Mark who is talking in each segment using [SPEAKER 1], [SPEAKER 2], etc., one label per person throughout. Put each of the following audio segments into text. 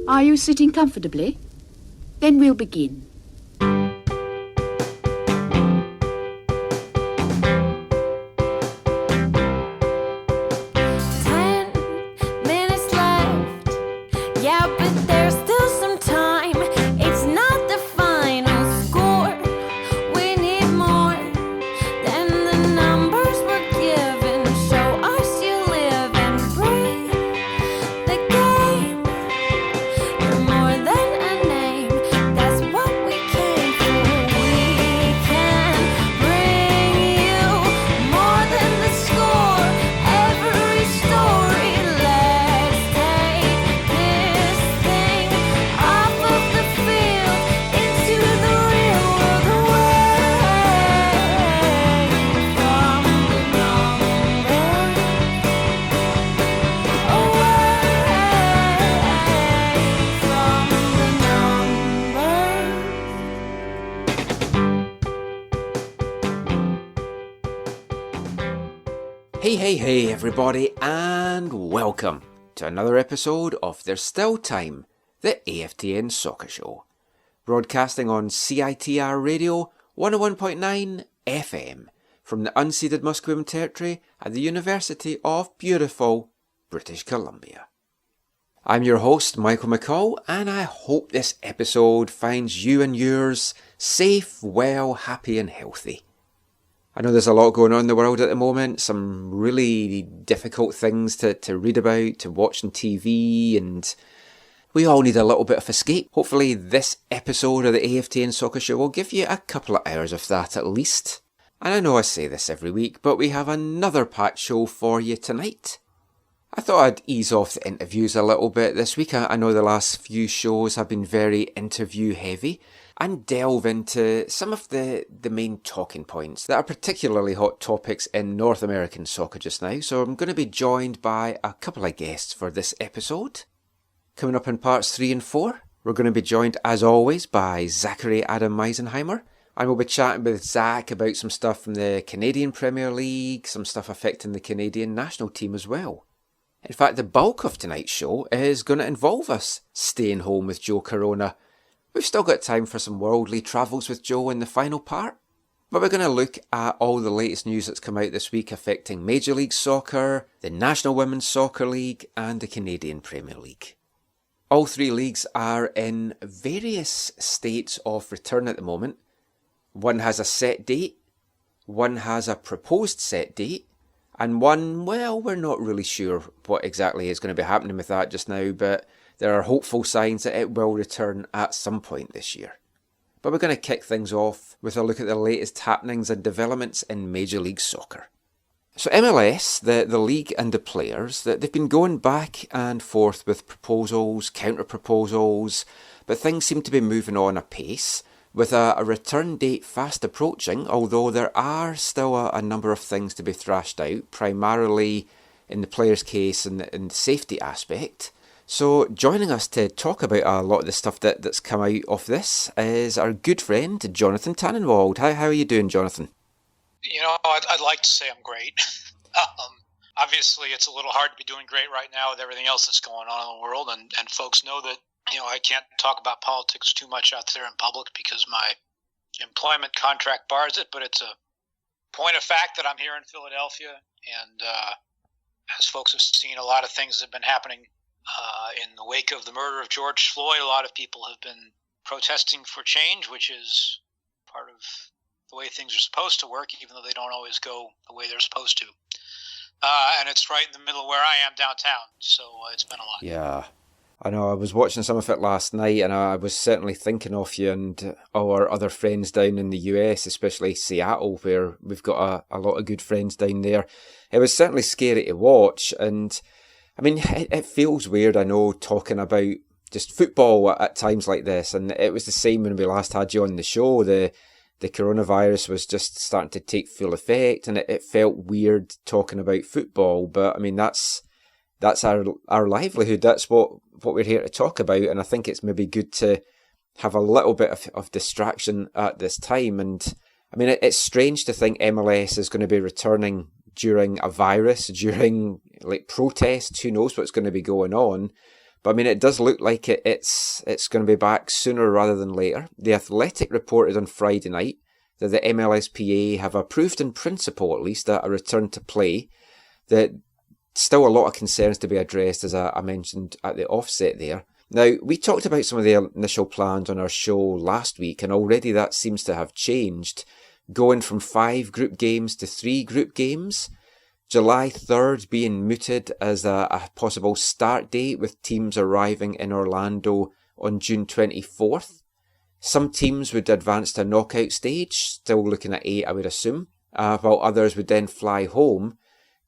[SPEAKER 1] Are you sitting comfortably? Then we'll begin.
[SPEAKER 2] 10 minutes left. Yeah, but there's still some time. It's not the final score. We need more than the numbers we're given. Show us you live and breathe the game. You're more than a name. That's what we came for. We can bring you more than the score. Every story. Let's take this thing off of the field into the real world away from the numbers.
[SPEAKER 3] Hey everybody, and welcome to another episode of There's Still Time, the AFTN Soccer Show, broadcasting on CITR Radio 101.9 FM from the unceded Musqueam Territory at the University of beautiful British Columbia. I'm your host, Michael McCall, and I hope this episode finds you and yours safe, well, happy and healthy. I know there's a lot going on in the world at the moment, some really difficult things to read about, to watch on TV, and we all need a little bit of escape. Hopefully this episode of the AFTN Soccer Show will give you a couple of hours of that at least. And I know I say this every week, but we have another packed show for you tonight. I thought I'd ease off the interviews a little bit this week. I know the last few shows have been very interview heavy, and delve into some of the main talking points that are particularly hot topics in North American soccer just now. So I'm going to be joined by a couple of guests for this episode. Coming up in parts 3 and 4, we're going to be joined as always by Zachary Meisenheimer, and we'll be chatting with Zach about some stuff from the Canadian Premier League, some stuff affecting the Canadian national team as well. In fact, the bulk of tonight's show is going to involve us staying home with Joe Corona. We've still got time for some worldly travels with Joe in the final part, but we're going to look at all the latest news that's come out this week affecting Major League Soccer, the National Women's Soccer League and the Canadian Premier League. All three leagues are in various states of return at the moment. One has a set date, one has a proposed set date, and one, well, we're not really sure what exactly is going to be happening with that just now, but there are hopeful signs that it will return at some point this year. But we're going to kick things off with a look at the latest happenings and developments in Major League Soccer. So MLS, the league and the players, they've been going back and forth with proposals, counter-proposals, but things seem to be moving on apace, with a return date fast approaching, although there are still a number of things to be thrashed out, primarily in the players' case and the safety aspect. So joining us to talk about a lot of the stuff that's come out of this is our good friend, Jonathan Tannenwald. How are you doing, Jonathan?
[SPEAKER 4] You know, I'd like to say I'm great. Obviously, it's a little hard to be doing great right now with everything else that's going on in the world, and folks know that, you know, I can't talk about politics too much out there in public because my employment contract bars it, but it's a point of fact that I'm here in Philadelphia, and as folks have seen, a lot of things have been happening in the wake of the murder of George Floyd. A lot of people have been protesting for change, which is part of the way things are supposed to work, even though they don't always go the way they're supposed to. And it's right in the middle of where I am downtown, so it's been a lot.
[SPEAKER 3] Yeah, I know. I was watching some of it last night, and I was certainly thinking of you and our other friends down in the US, especially Seattle, where we've got a lot of good friends down there. It was certainly scary to watch, and I mean, it feels weird, I know, talking about just football at times like this, and it was the same when we last had you on the show. The coronavirus was just starting to take full effect, and it felt weird talking about football, but I mean, that's our livelihood, that's what we're here to talk about, and I think it's maybe good to have a little bit of distraction at this time. And I mean, it's strange to think MLS is going to be returning during a virus, during like protests, who knows what's going to be going on. But I mean, it does look like it's going to be back sooner rather than later. The Athletic reported on Friday night that the MLSPA have approved in principle, at least, a return to play. That still a lot of concerns to be addressed, as I mentioned at the offset there. Now, we talked about some of the initial plans on our show last week, and already that seems to have changed, going from 5 group games to 3 group games. July 3rd being mooted as a possible start date, with teams arriving in Orlando on June 24th. Some teams would advance to a knockout stage, still looking at 8, I would assume, while others would then fly home.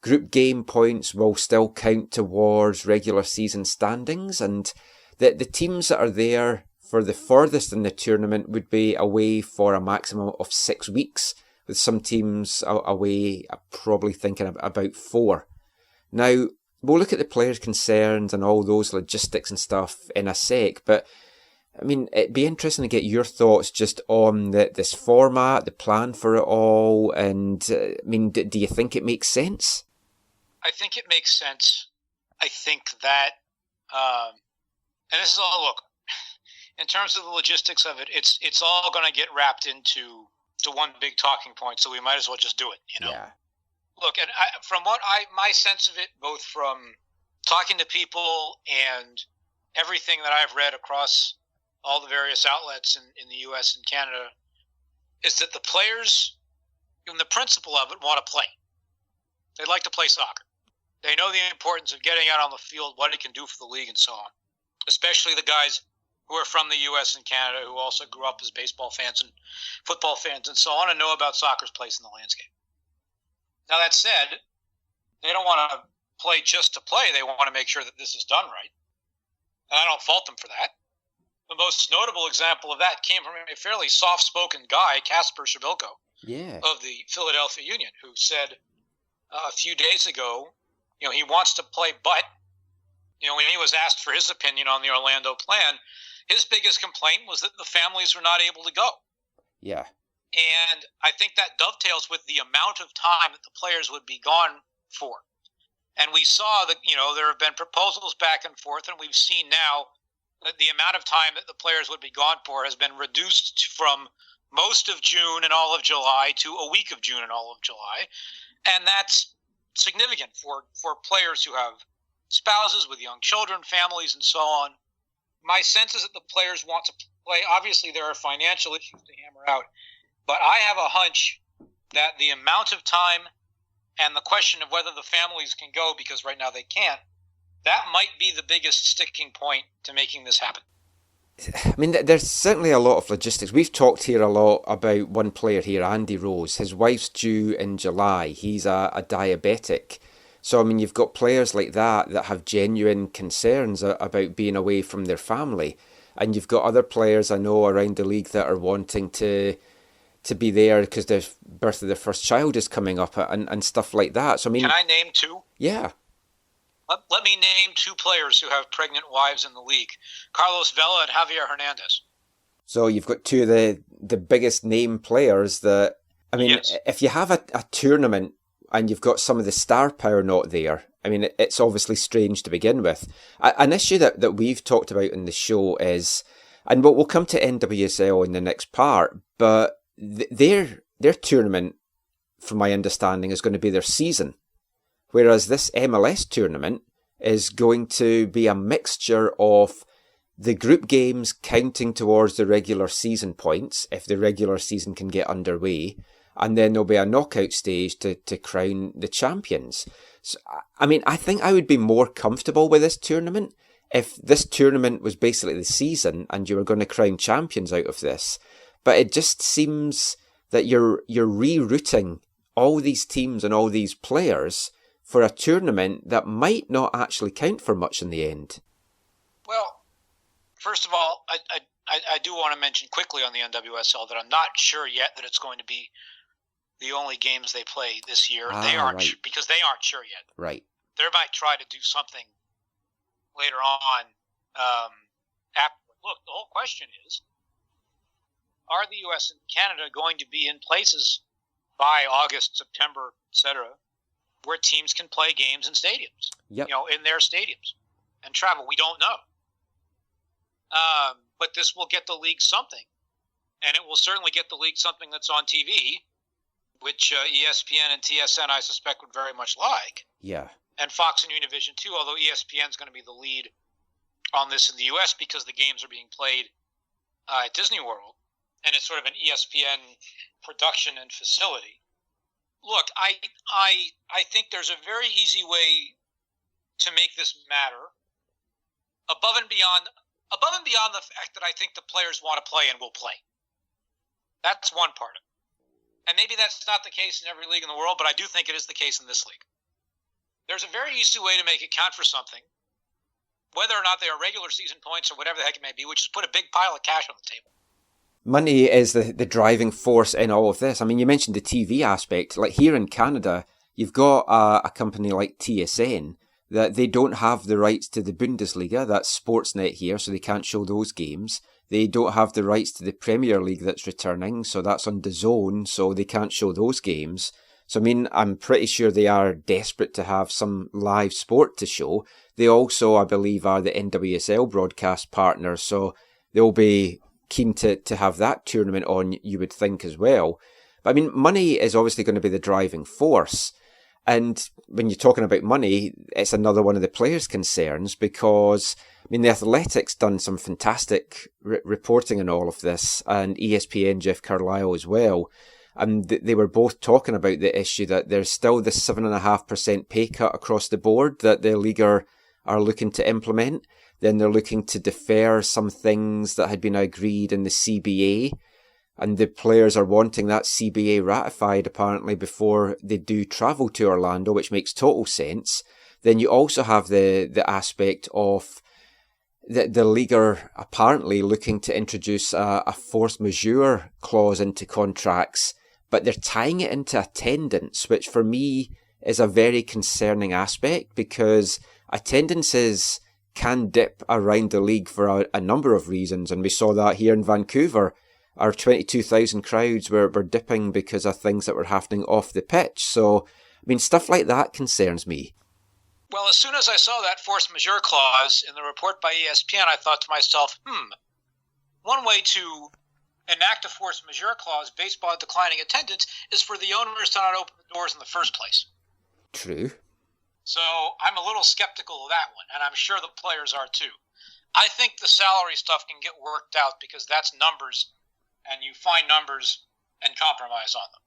[SPEAKER 3] Group game points will still count towards regular season standings, and the teams that are there for the furthest in the tournament would be away for a maximum of 6 weeks, with some teams away probably thinking about 4. Now, we'll look at the players' concerns and all those logistics and stuff in a sec, but I mean, it'd be interesting to get your thoughts just on this format, the plan for it all, and I mean, do you think it makes sense?
[SPEAKER 4] I think it makes sense. I think that, and this is all, look, in terms of the logistics of it, it's all going to get wrapped into one big talking point, so we might as well just do it, you know?
[SPEAKER 3] Yeah.
[SPEAKER 4] Look, and from what my sense of it, both from talking to people and everything that I've read across all the various outlets in the U.S. and Canada, is that the players, in the principle of it, want to play. They like to play soccer. They know the importance of getting out on the field, what it can do for the league, and so on. Especially the guys who are from the U.S. and Canada, who also grew up as baseball fans and football fans and so on, and know about soccer's place in the landscape. Now, that said, they don't want to play just to play. They want to make sure that this is done right. And I don't fault them for that. The most notable example of that came from a fairly soft-spoken guy, Casper Shabilko, of the Philadelphia Union, who said a few days ago, you know, he wants to play, but, you know, when he was asked for his opinion on the Orlando plan, his biggest complaint was that the families were not able to go.
[SPEAKER 3] Yeah.
[SPEAKER 4] And I think that dovetails with the amount of time that the players would be gone for. And we saw that, you know, there have been proposals back and forth, and we've seen now that the amount of time that the players would be gone for has been reduced from most of June and all of July to a week of June and all of July. And that's significant for players who have spouses with young children, families, and so on. My sense is that the players want to play. Obviously, there are financial issues to hammer out, but I have a hunch that the amount of time and the question of whether the families can go, because right now they can't, that might be the biggest sticking point to making this happen.
[SPEAKER 3] I mean, there's certainly a lot of logistics. We've talked here a lot about one player here, Andy Rose. His wife's due in July. He's a diabetic. So, I mean, you've got players like that have genuine concerns about being away from their family. And you've got other players I know around the league that are wanting to be there because the birth of their first child is coming up and stuff like that. So, I mean,
[SPEAKER 4] can I name 2?
[SPEAKER 3] Yeah.
[SPEAKER 4] Let me name 2 players who have pregnant wives in the league. Carlos Vela and Javier Hernandez.
[SPEAKER 3] So you've got 2 of the biggest name players that, I mean,
[SPEAKER 4] yes.
[SPEAKER 3] If you have a tournament and you've got some of the star power not there, I mean, it's obviously strange to begin with. An issue that we've talked about in the show is, and we'll come to NWSL in the next part, but their tournament, from my understanding, is going to be their season. Whereas this MLS tournament is going to be a mixture of the group games counting towards the regular season points, if the regular season can get underway, and then there'll be a knockout stage to crown the champions. So, I mean, I think I would be more comfortable with this tournament if this tournament was basically the season and you were going to crown champions out of this. But it just seems that you're rerouting all these teams and all these players for a tournament that might not actually count for much in the end.
[SPEAKER 4] Well, first of all, I do want to mention quickly on the NWSL that I'm not sure yet that it's going to be the only games they play this year. They aren't, right. Because they aren't sure yet.
[SPEAKER 3] Right.
[SPEAKER 4] They might try to do something later on. Look, the whole question is, are the U.S. and Canada going to be in places by August, September, etc., where teams can play games in stadiums,
[SPEAKER 3] yep.
[SPEAKER 4] You know, in their stadiums and travel? We don't know. But this will get the league something. And it will certainly get the league something that's on TV, which ESPN and TSN, I suspect, would very much like.
[SPEAKER 3] Yeah.
[SPEAKER 4] And Fox and Univision, too, although ESPN is going to be the lead on this in the U.S. because the games are being played at Disney World. And it's sort of an ESPN production and facility. Look, I think there's a very easy way to make this matter above and beyond the fact that I think the players want to play and will play. That's one part of it. And maybe that's not the case in every league in the world, but I do think it is the case in this league. There's a very easy way to make it count for something, whether or not they are regular season points or whatever the heck it may be, which is put a big pile of cash on the table.
[SPEAKER 3] Money is the driving force in all of this. I mean, you mentioned the TV aspect. Like here in Canada, you've got a company like TSN that they don't have the rights to the Bundesliga. That's Sportsnet here, so they can't show those games. They don't have the rights to the Premier League that's returning, so that's on DAZN, so they can't show those games. So, I mean, I'm pretty sure they are desperate to have some live sport to show. They also, I believe, are the NWSL broadcast partners, so they'll be keen to have that tournament on, you would think, as well. But I mean, money is obviously going to be the driving force. And when you're talking about money, it's another one of the players' concerns because, I mean, the Athletic's done some fantastic reporting on all of this, and ESPN, Jeff Carlisle as well. And they were both talking about the issue that there's still this 7.5% pay cut across the board that the league are looking to implement. Then they're looking to defer some things that had been agreed in the CBA. And the players are wanting that CBA ratified, apparently, before they do travel to Orlando, which makes total sense. Then you also have the aspect of the league are apparently looking to introduce a force majeure clause into contracts, but they're tying it into attendance, which for me is a very concerning aspect because attendances can dip around the league for a number of reasons. And we saw that here in Vancouver. Our 22,000 crowds were dipping because of things that were happening off the pitch. So, I mean, stuff like that concerns me.
[SPEAKER 4] Well, as soon as I saw that force majeure clause in the report by ESPN, I thought to myself, one way to enact a force majeure clause based on declining attendance is for the owners to not open the doors in the first place.
[SPEAKER 3] True.
[SPEAKER 4] So I'm a little skeptical of that one, and I'm sure the players are too. I think the salary stuff can get worked out because that's numbers, and you find numbers and compromise on them.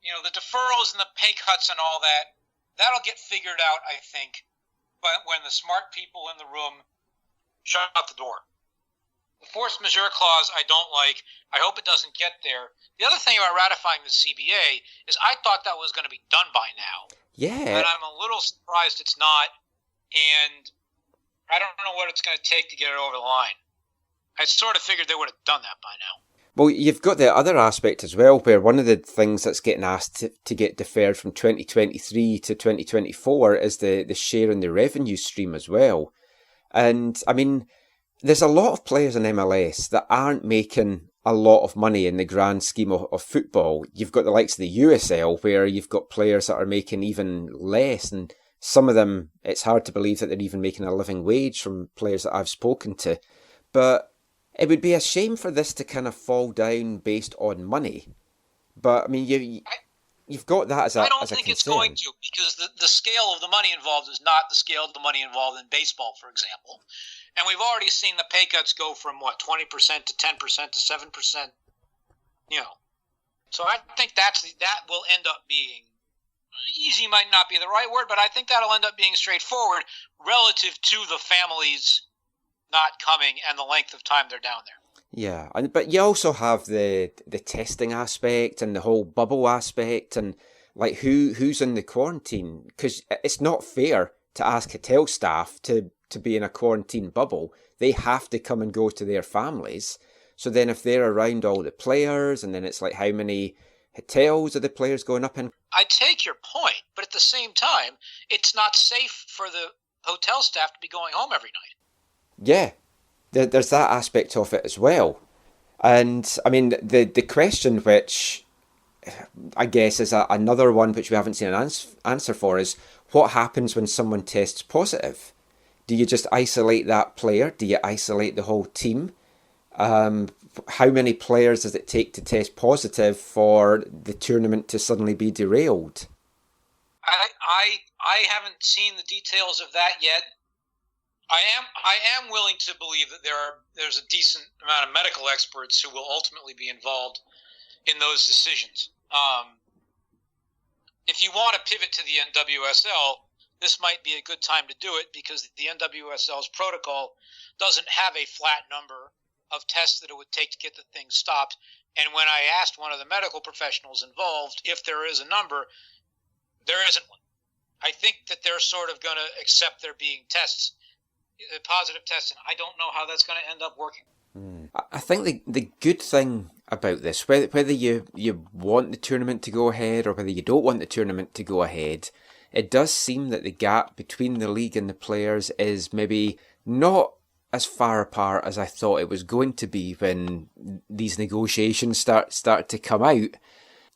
[SPEAKER 4] You know, the deferrals and the pay cuts and all that, that'll get figured out, I think, but when the smart people in the room shut the door. The force majeure clause I don't like. I hope it doesn't get there. The other thing about ratifying the CBA is I thought that was going to be done by now.
[SPEAKER 3] Yeah.
[SPEAKER 4] And I'm a little surprised it's not, and I don't know what it's going to take to get it over the line. I sort of figured they would have done that by now.
[SPEAKER 3] Well, you've got the other aspect as well, where one of the things that's getting asked to get deferred from 2023 to 2024 is the share in the revenue stream as well. And, I mean, there's a lot of players in MLS that aren't making a lot of money in the grand scheme of football. You've got the likes of the USL, where you've got players that are making even less, and some of them, it's hard to believe that they're even making a living wage from players that I've spoken to. But it would be a shame for this to kind of fall down based on money. But, I mean, you've got that as a concern. I don't think it's going
[SPEAKER 4] to, because the scale of the money involved is not the scale of the money involved in baseball, for example. And we've already seen the pay cuts go from, 20% to 10% to 7%, So I think that will end up being, easy might not be the right word, but I think that'll end up being straightforward relative to the families not coming and the length of time they're down there.
[SPEAKER 3] Yeah, but you also have the testing aspect and the whole bubble aspect and like who's in the quarantine, because it's not fair to ask hotel staff to be in a quarantine bubble. They have to come and go to their families. So then if they're around all the players, and then it's like how many hotels are the players going up in?
[SPEAKER 4] I take your point, but at the same time, it's not safe for the hotel staff to be going home every night.
[SPEAKER 3] Yeah, there's that aspect of it as well. And, I mean, the question which I guess is another one which we haven't seen an answer for is what happens when someone tests positive? Do you just isolate that player? Do you isolate the whole team? How many players does it take to test positive for the tournament to suddenly be derailed?
[SPEAKER 4] I haven't seen the details of that yet. I am willing to believe that there's a decent amount of medical experts who will ultimately be involved in those decisions. If you want to pivot to the NWSL, this might be a good time to do it because the NWSL's protocol doesn't have a flat number of tests that it would take to get the thing stopped. And when I asked one of the medical professionals involved if there is a number, there isn't one. I think that they're sort of going to accept there being tests, positive tests, and I don't know how that's going to end up working.
[SPEAKER 3] I think the good thing about this, whether you want the tournament to go ahead or whether you don't want the tournament to go ahead, it does seem that the gap between the league and the players is maybe not as far apart as I thought it was going to be when these negotiations start to come out.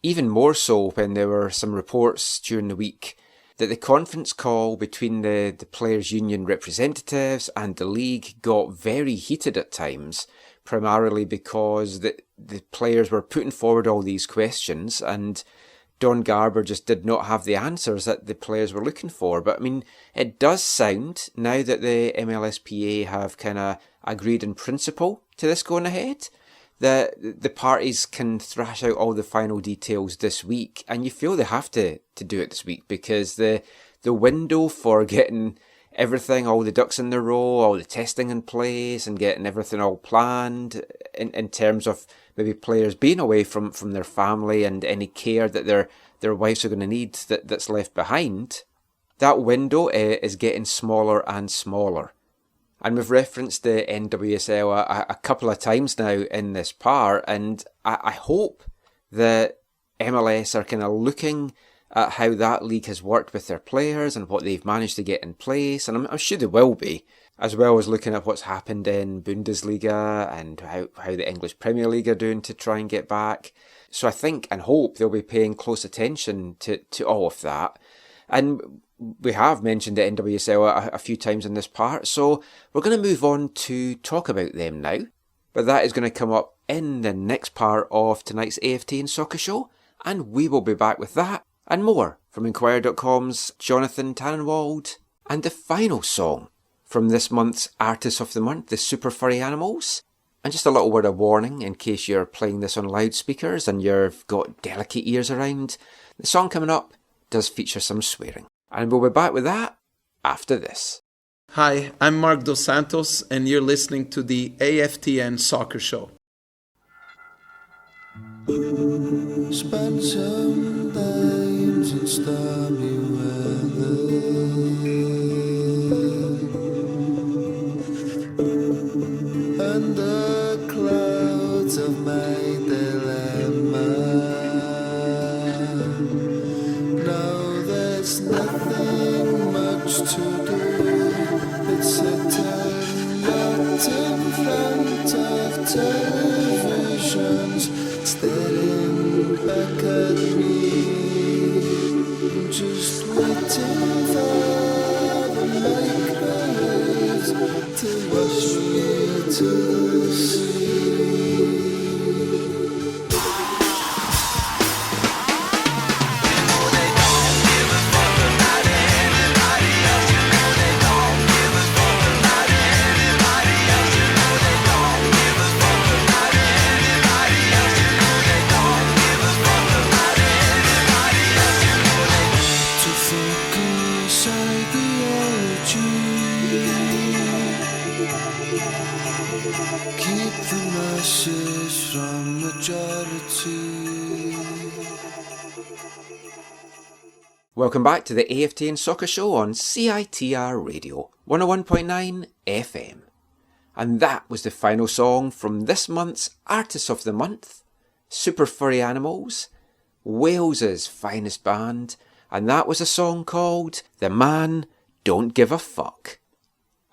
[SPEAKER 3] Even more so when there were some reports during the week that the conference call between the players' union representatives and the league got very heated at times, primarily because the players were putting forward all these questions and Don Garber just did not have the answers that the players were looking for. But I mean, it does sound, now that the MLSPA have kind of agreed in principle to this going ahead, that the parties can thrash out all the final details this week, and you feel they have to do it this week because the window for getting everything, all the ducks in the row, all the testing in place and getting everything all planned in terms of maybe players being away from their family and any care that their wives are going to need that's left behind, that window is getting smaller and smaller. And we've referenced the NWSL a couple of times now in this part, and I hope that MLS are kind of looking at how that league has worked with their players and what they've managed to get in place, and I'm sure they will be, as well as looking at what's happened in Bundesliga and how the English Premier League are doing to try and get back. So I think and hope they'll be paying close attention to all of that. And we have mentioned the NWSL a few times in this part, so we're going to move on to talk about them now. But that is going to come up in the next part of tonight's AFTN Soccer Show, and we will be back with that and more from Inquirer.com's Jonathan Tannenwald, and the final song from this month's Artist of the Month, the Super Furry Animals. And just a little word of warning in case you're playing this on loudspeakers and you've got delicate ears around, the song coming up does feature some swearing. And we'll be back with that after this.
[SPEAKER 5] Hi, I'm Mark Dos Santos, and you're listening to the AFTN Soccer Show.
[SPEAKER 6] Spend some days in stormy weather, and the clouds of my dilemma. No, there's nothing much to do. It's sitting right in front of televisions, staring back at me, just waiting for the microwaves to wash me to the sea.
[SPEAKER 3] Welcome back to the AFTN Soccer Show on CITR Radio 101.9 FM. And that was the final song from this month's Artist of the Month, Super Furry Animals, Wales's finest band, and that was a song called The Man Don't Give a Fuck.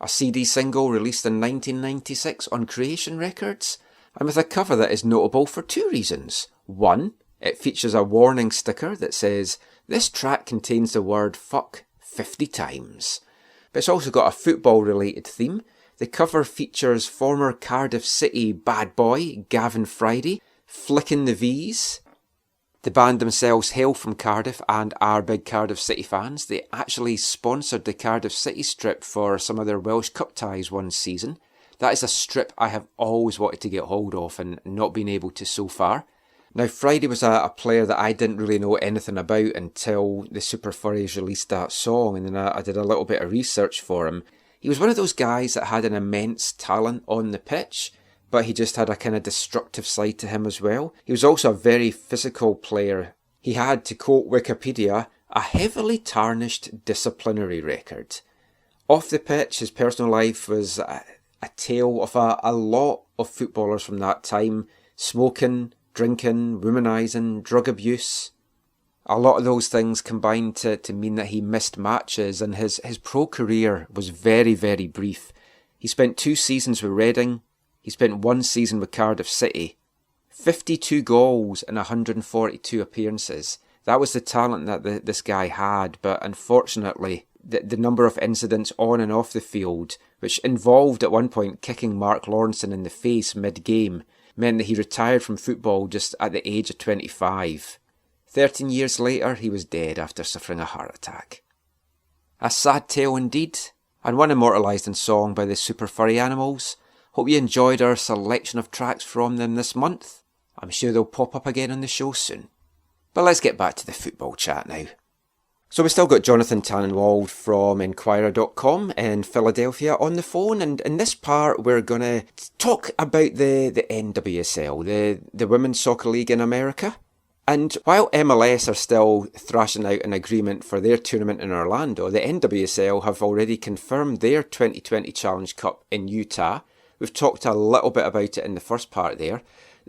[SPEAKER 3] A CD single released in 1996 on Creation Records, and with a cover that is notable for two reasons. One, it features a warning sticker that says, "This track contains the word fuck 50 times." but it's also got a football-related theme. The cover features former Cardiff City bad boy Gavin Friday flicking the V's. The band themselves hail from Cardiff and are big Cardiff City fans. They actually sponsored the Cardiff City strip for some of their Welsh Cup ties one season. That is a strip I have always wanted to get hold of and not been able to so far. Now, Friday was a player that I didn't really know anything about until the Super Furries released that song, and then I did a little bit of research for him. He was one of those guys that had an immense talent on the pitch, but he just had a kind of destructive side to him as well. He was also a very physical player. He had, to quote Wikipedia, a heavily tarnished disciplinary record. Off the pitch, his personal life was a tale of a lot of footballers from that time. Smoking, drinking, womanising, drug abuse. A lot of those things combined to mean that he missed matches, and his pro career was very, very brief. He spent 2 seasons with Reading. He spent 1 season with Cardiff City. 52 goals in 142 appearances. That was the talent that this guy had, but unfortunately, the number of incidents on and off the field, which involved at one point kicking Mark Lawrenson in the face mid-game, meant that he retired from football just at the age of 25. 13 years later, he was dead after suffering a heart attack. A sad tale indeed, and one immortalised in song by the Super Furry Animals. Hope you enjoyed our selection of tracks from them this month. I'm sure they'll pop up again on the show soon. But let's get back to the football chat now. So we've still got Jonathan Tannenwald from Inquirer.com in Philadelphia on the phone, and in this part we're going to talk about the NWSL, the Women's Soccer League in America. And while MLS are still thrashing out an agreement for their tournament in Orlando, the NWSL have already confirmed their 2020 Challenge Cup in Utah. We've talked a little bit about it in the first part there.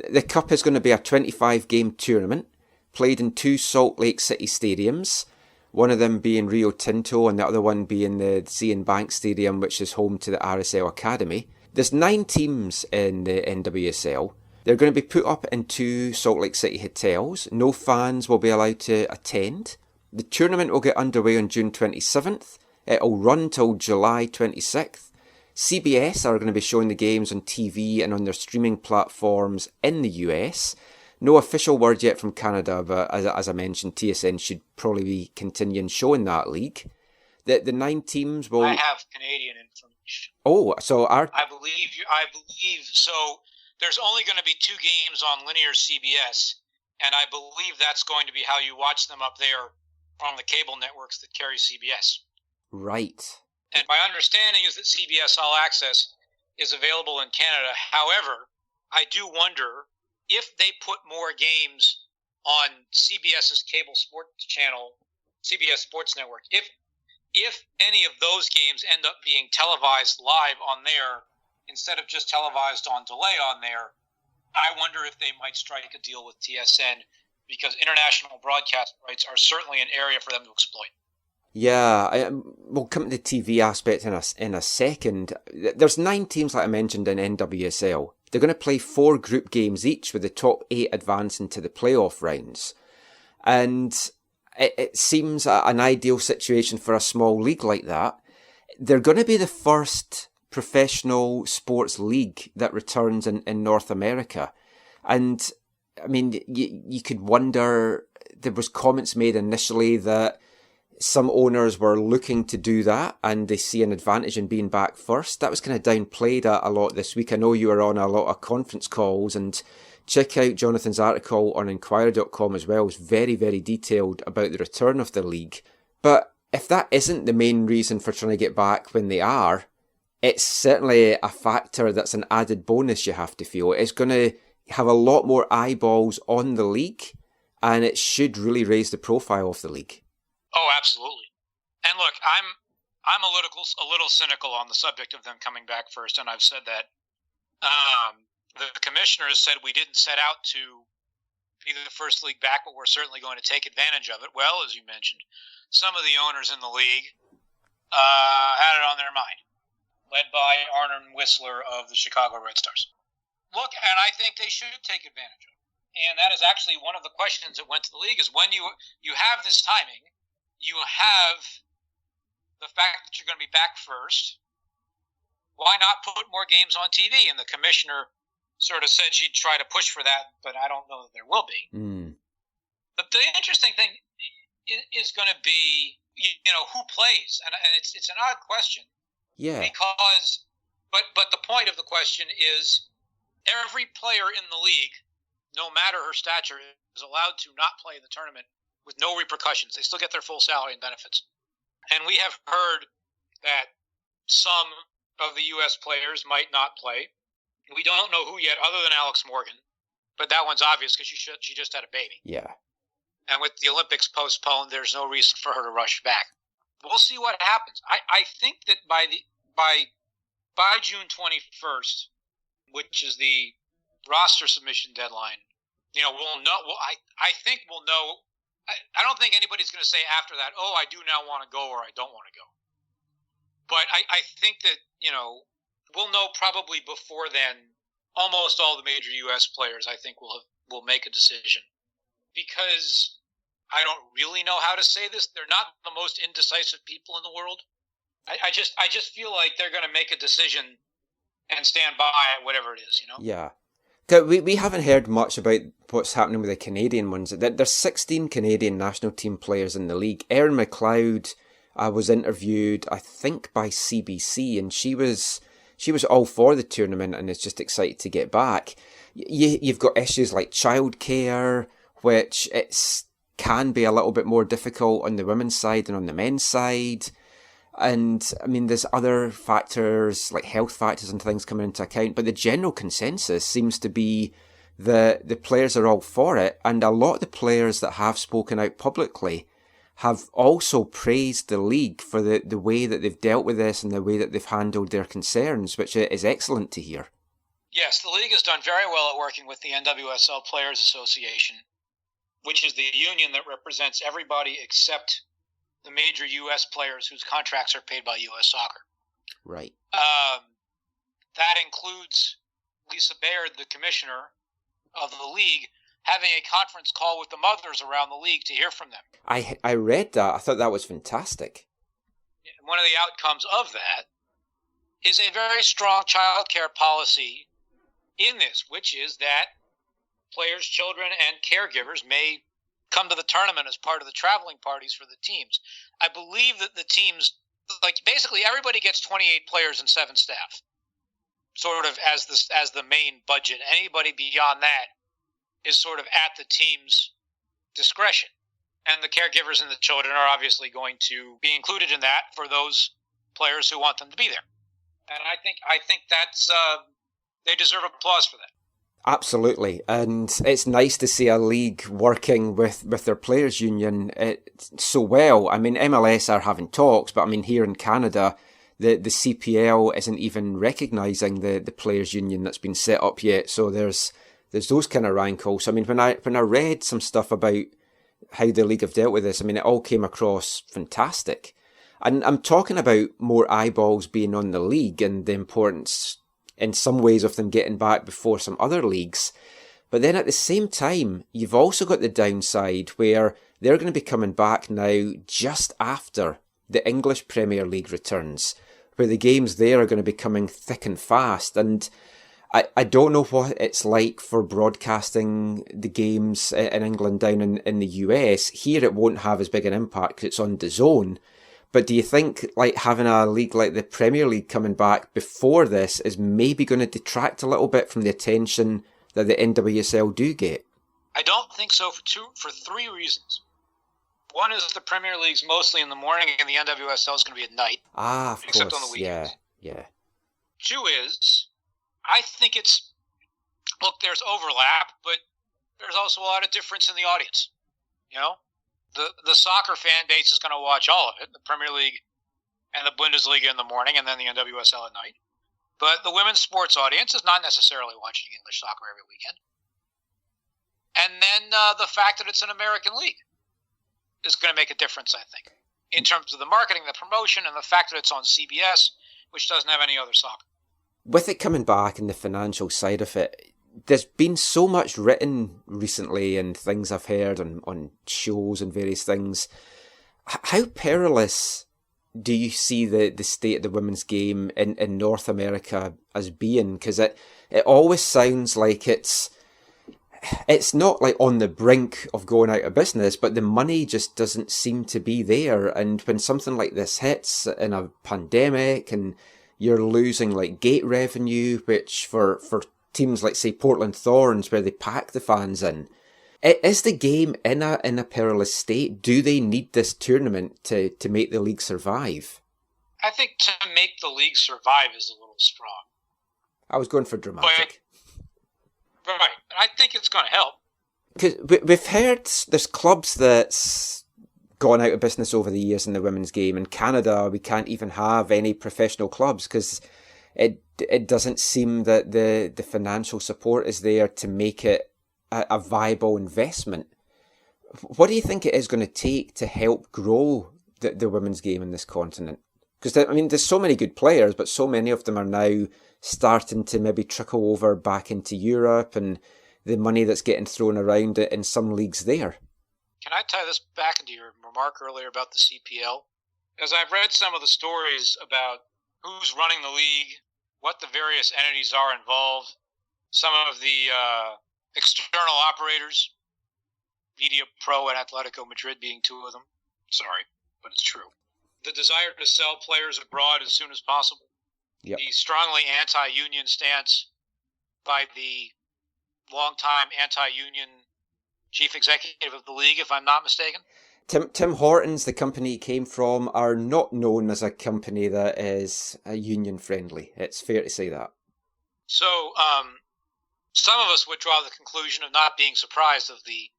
[SPEAKER 3] The Cup is going to be a 25-game tournament, played in 2 Salt Lake City stadiums, one of them being Rio Tinto and the other one being the Zion Bank Stadium, which is home to the RSL Academy. There's 9 teams in the NWSL. They're going to be put up in 2 Salt Lake City hotels. No fans will be allowed to attend. The tournament will get underway on June 27th. It'll run till July 26th. CBS are going to be showing the games on TV and on their streaming platforms in the US. No official word yet from Canada, but as I mentioned, TSN should probably be continuing showing that league. The 9 teams will...
[SPEAKER 4] I have Canadian information.
[SPEAKER 3] Oh, so
[SPEAKER 4] I believe so. There's only going to be 2 games on linear CBS, and I believe that's going to be how you watch them up there on the cable networks that carry CBS.
[SPEAKER 3] Right.
[SPEAKER 4] And my understanding is that CBS All Access is available in Canada. However, I do wonder if they put more games on CBS's cable sports channel, CBS Sports Network, if any of those games end up being televised live on there instead of just televised on delay on there, I wonder if they might strike a deal with TSN, because international broadcast rights are certainly an area for them to exploit.
[SPEAKER 3] Yeah, we'll come to the TV aspect in a second. There's 9 teams, like I mentioned, in NWSL. They're going to play 4 group games each, with the top 8 advancing to the playoff rounds. And it seems an ideal situation for a small league like that. They're going to be the first professional sports league that returns in North America. And, I mean, you could wonder, there was comments made initially that some owners were looking to do that and they see an advantage in being back first. That was kind of downplayed a lot this week. I know you were on a lot of conference calls, and check out Jonathan's article on Inquirer.com as well. It's very, very detailed about the return of the league. But if that isn't the main reason for trying to get back when they are, it's certainly a factor that's an added bonus you have to feel. It's going to have a lot more eyeballs on the league, and it should really raise the profile of the league.
[SPEAKER 4] Oh, absolutely. And look, I'm a little cynical on the subject of them coming back first, and I've said that. The commissioner has said we didn't set out to be the first league back, but we're certainly going to take advantage of it. Well, as you mentioned, some of the owners in the league had it on their mind, led by Arnon Whistler of the Chicago Red Stars. Look, and I think they should take advantage of it. And that is actually one of the questions that went to the league, is when you have this timing, you have the fact that you're going to be back first, why not put more games on TV? And the commissioner sort of said she'd try to push for that, but I don't know that there will be. But the interesting thing is going to be, who plays, and it's an odd question.
[SPEAKER 3] Yeah.
[SPEAKER 4] Because, but the point of the question is, every player in the league, no matter her stature, is allowed to not play the tournament with no repercussions. They still get their full salary and benefits. And we have heard that some of the U.S. players might not play. We don't know who yet, other than Alex Morgan, but that one's obvious because she just had a baby.
[SPEAKER 3] Yeah.
[SPEAKER 4] And with the Olympics postponed, there's no reason for her to rush back. We'll see what happens. I think that by June 21st, which is the roster submission deadline, we'll know. I think we'll know. I don't think anybody's going to say after that, oh, I do now want to go or I don't want to go. But I think that, we'll know probably before then. Almost all the major U.S. players, I think, will make a decision. Because I don't really know how to say this. They're not the most indecisive people in the world. I just feel like they're going to make a decision and stand by it, whatever it is,
[SPEAKER 3] Yeah. We haven't heard much about what's happening with the Canadian ones. There's 16 Canadian national team players in the league. Erin McLeod was interviewed, I think, by CBC, and she was all for the tournament and is just excited to get back. You've got issues like childcare, which can be a little bit more difficult on the women's side than on the men's side. And, I mean, there's other factors, like health factors and things coming into account, but the general consensus seems to be that the players are all for it, and a lot of the players that have spoken out publicly have also praised the league for the way that they've dealt with this and the way that they've handled their concerns, which is excellent to hear.
[SPEAKER 4] Yes, the league has done very well at working with the NWSL Players Association, which is the union that represents everybody except the major U.S. players whose contracts are paid by U.S. Soccer.
[SPEAKER 3] Right.
[SPEAKER 4] That includes Lisa Baird, the commissioner of the league, having a conference call with the mothers around the league to hear from them.
[SPEAKER 3] I read that. I thought that was fantastic.
[SPEAKER 4] One of the outcomes of that is a very strong child care policy in this, which is that players, children, and caregivers may come to the tournament as part of the traveling parties for the teams. I believe that the teams, basically everybody gets 28 players and 7 staff, sort of as the main budget. Anybody beyond that is sort of at the team's discretion. And the caregivers and the children are obviously going to be included in that for those players who want them to be there. And I think that's they deserve applause for that.
[SPEAKER 3] Absolutely, and it's nice to see a league working with their players' union so well. I mean, MLS are having talks, but I mean, here in Canada, the CPL isn't even recognising the players' union that's been set up yet. So there's those kind of rankles. I mean, when I read some stuff about how the league have dealt with this, I mean, it all came across fantastic. And I'm talking about more eyeballs being on the league and the importance in some ways of them getting back before some other leagues. But then at the same time, you've also got the downside where they're going to be coming back now just after the English Premier League returns, where the games there are going to be coming thick and fast. And I don't know what it's like for broadcasting the games in England down in the US. Here it won't have as big an impact because it's on DAZN. But do you think having a league like the Premier League coming back before this is maybe going to detract a little bit from the attention that the NWSL do get?
[SPEAKER 4] I don't think so for 3 reasons. One is the Premier League's mostly in the morning and the NWSL is going to be at night.
[SPEAKER 3] Ah, of
[SPEAKER 4] except
[SPEAKER 3] course.
[SPEAKER 4] On the weekends.
[SPEAKER 3] Yeah.
[SPEAKER 4] 2 is, I think look, there's overlap, but there's also a lot of difference in the audience. The soccer fan base is going to watch all of it, the Premier League and the Bundesliga in the morning and then the NWSL at night. But the women's sports audience is not necessarily watching English soccer every weekend. And then the fact that it's an American league is going to make a difference, I think, in terms of the marketing, the promotion, and the fact that it's on CBS, which doesn't have any other soccer.
[SPEAKER 3] With it coming back and the financial side of it, there's been so much written recently and things I've heard on shows and various things. How perilous do you see the state of the women's game in North America as being? Because it always sounds like it's not like on the brink of going out of business, but the money just doesn't seem to be there. And when something like this hits in a pandemic and you're losing like gate revenue, which for teams like, say, Portland Thorns, where they pack the fans in, is the game in a perilous state? Do they need this tournament to make the league survive?
[SPEAKER 4] I think to make the league survive is a little strong.
[SPEAKER 3] I was going for dramatic.
[SPEAKER 4] Right. I think it's going to help.
[SPEAKER 3] Because we've heard there's clubs that's gone out of business over the years in the women's game. In Canada, we can't even have any professional clubs because it doesn't seem that the financial support is there to make it a viable investment. What do you think it is going to take to help grow the women's game in this continent? Because, I mean, there's so many good players, but so many of them are now starting to maybe trickle over back into Europe and the money that's getting thrown around it in some leagues there.
[SPEAKER 4] Can I tie this back into your remark earlier about the CPL? As I've read some of the stories about who's running the league, what the various entities are involved, some of the external operators, Media Pro and Atletico Madrid being two of them. Sorry, but it's true. The desire to sell players abroad as soon as possible. Yep. The strongly anti-union stance by the longtime anti-union chief executive of the league, if I'm not mistaken.
[SPEAKER 3] Tim Hortons, the company he came from, are not known as a company that is union friendly. It's fair to say that.
[SPEAKER 4] So, some of us would draw the conclusion of not being surprised of the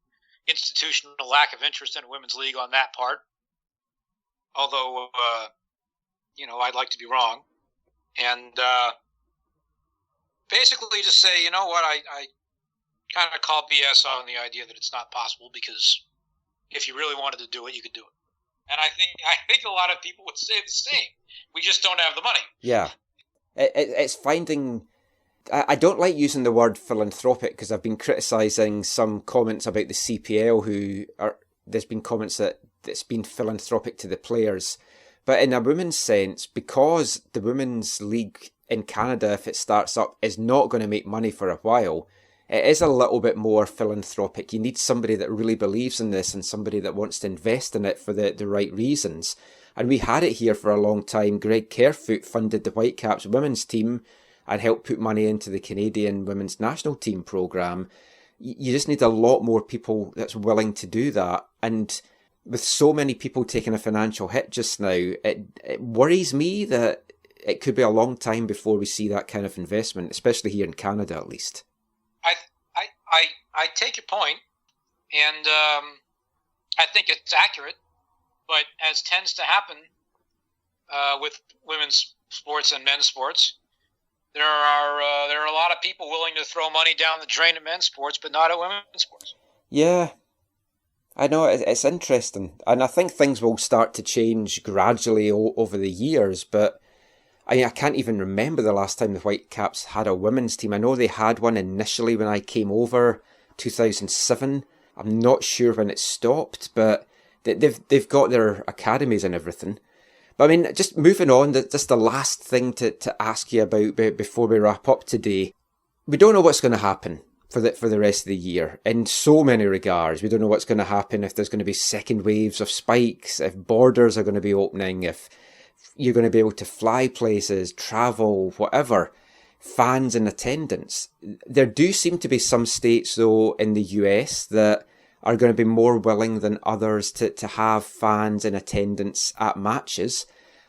[SPEAKER 4] institutional lack of interest in a women's league on that part. Although, I'd like to be wrong. And basically just say, you know what, I kind of call BS on the idea that it's not possible, because if you really wanted to do it, you could do it. And I think a lot of people would say the same. We just don't have the money. Yeah.
[SPEAKER 3] It's finding... I don't like using the word philanthropic because I've been criticising some comments about the CPL there's been comments that it's been philanthropic to the players. But in a women's sense, because the women's league in Canada, if it starts up, is not going to make money for a while, it is a little bit more philanthropic. You need somebody that really believes in this and somebody that wants to invest in it for the right reasons. And we had it here for a long time. Greg Kerfoot funded the Whitecaps women's team and helped put money into the Canadian women's national team programme. You just need a lot more people that's willing to do that. And with so many people taking a financial hit just now, it worries me that it could be a long time before we see that kind of investment, especially here in Canada at least.
[SPEAKER 4] I take your point, and I think it's accurate, but as tends to happen with women's sports and men's sports, there are a lot of people willing to throw money down the drain at men's sports, but not at women's sports.
[SPEAKER 3] Yeah, I know, it's interesting. And I think things will start to change gradually over the years, but I can't even remember the last time the Whitecaps had a women's team. I know they had one initially when I came over, 2007. I'm not sure when it stopped, but they've got their academies and everything. But I mean, just moving on, just the last thing to ask you about before we wrap up today. We don't know what's going to happen for the rest of the year in so many regards. We don't know what's going to happen, if there's going to be second waves of spikes, if borders are going to be opening, if you're going to be able to fly places, travel, whatever, fans in attendance. There do seem to be some states, though, in the US that are going to be more willing than others to have fans in attendance at matches.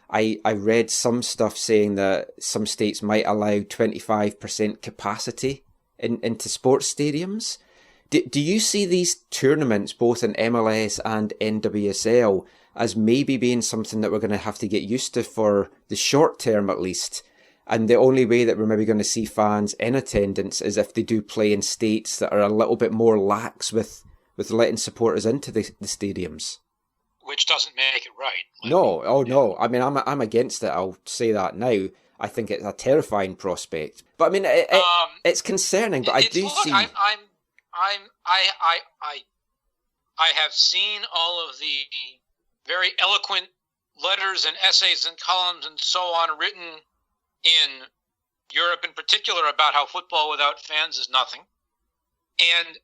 [SPEAKER 3] I read some stuff saying that some states might allow 25% capacity into sports stadiums. Do you see these tournaments, both in MLS and NWSL, as maybe being something that we're going to have to get used to for the short term at least? And the only way that we're maybe going to see fans in attendance is if they do play in states that are a little bit more lax with letting supporters into the stadiums.
[SPEAKER 4] Which doesn't make it right.
[SPEAKER 3] No. I mean, I'm against it. I'll say that now. I think it's a terrifying prospect. But I mean, it's concerning. But I see.
[SPEAKER 4] I have seen all of the very eloquent letters and essays and columns and so on written in Europe in particular about how football without fans is nothing. And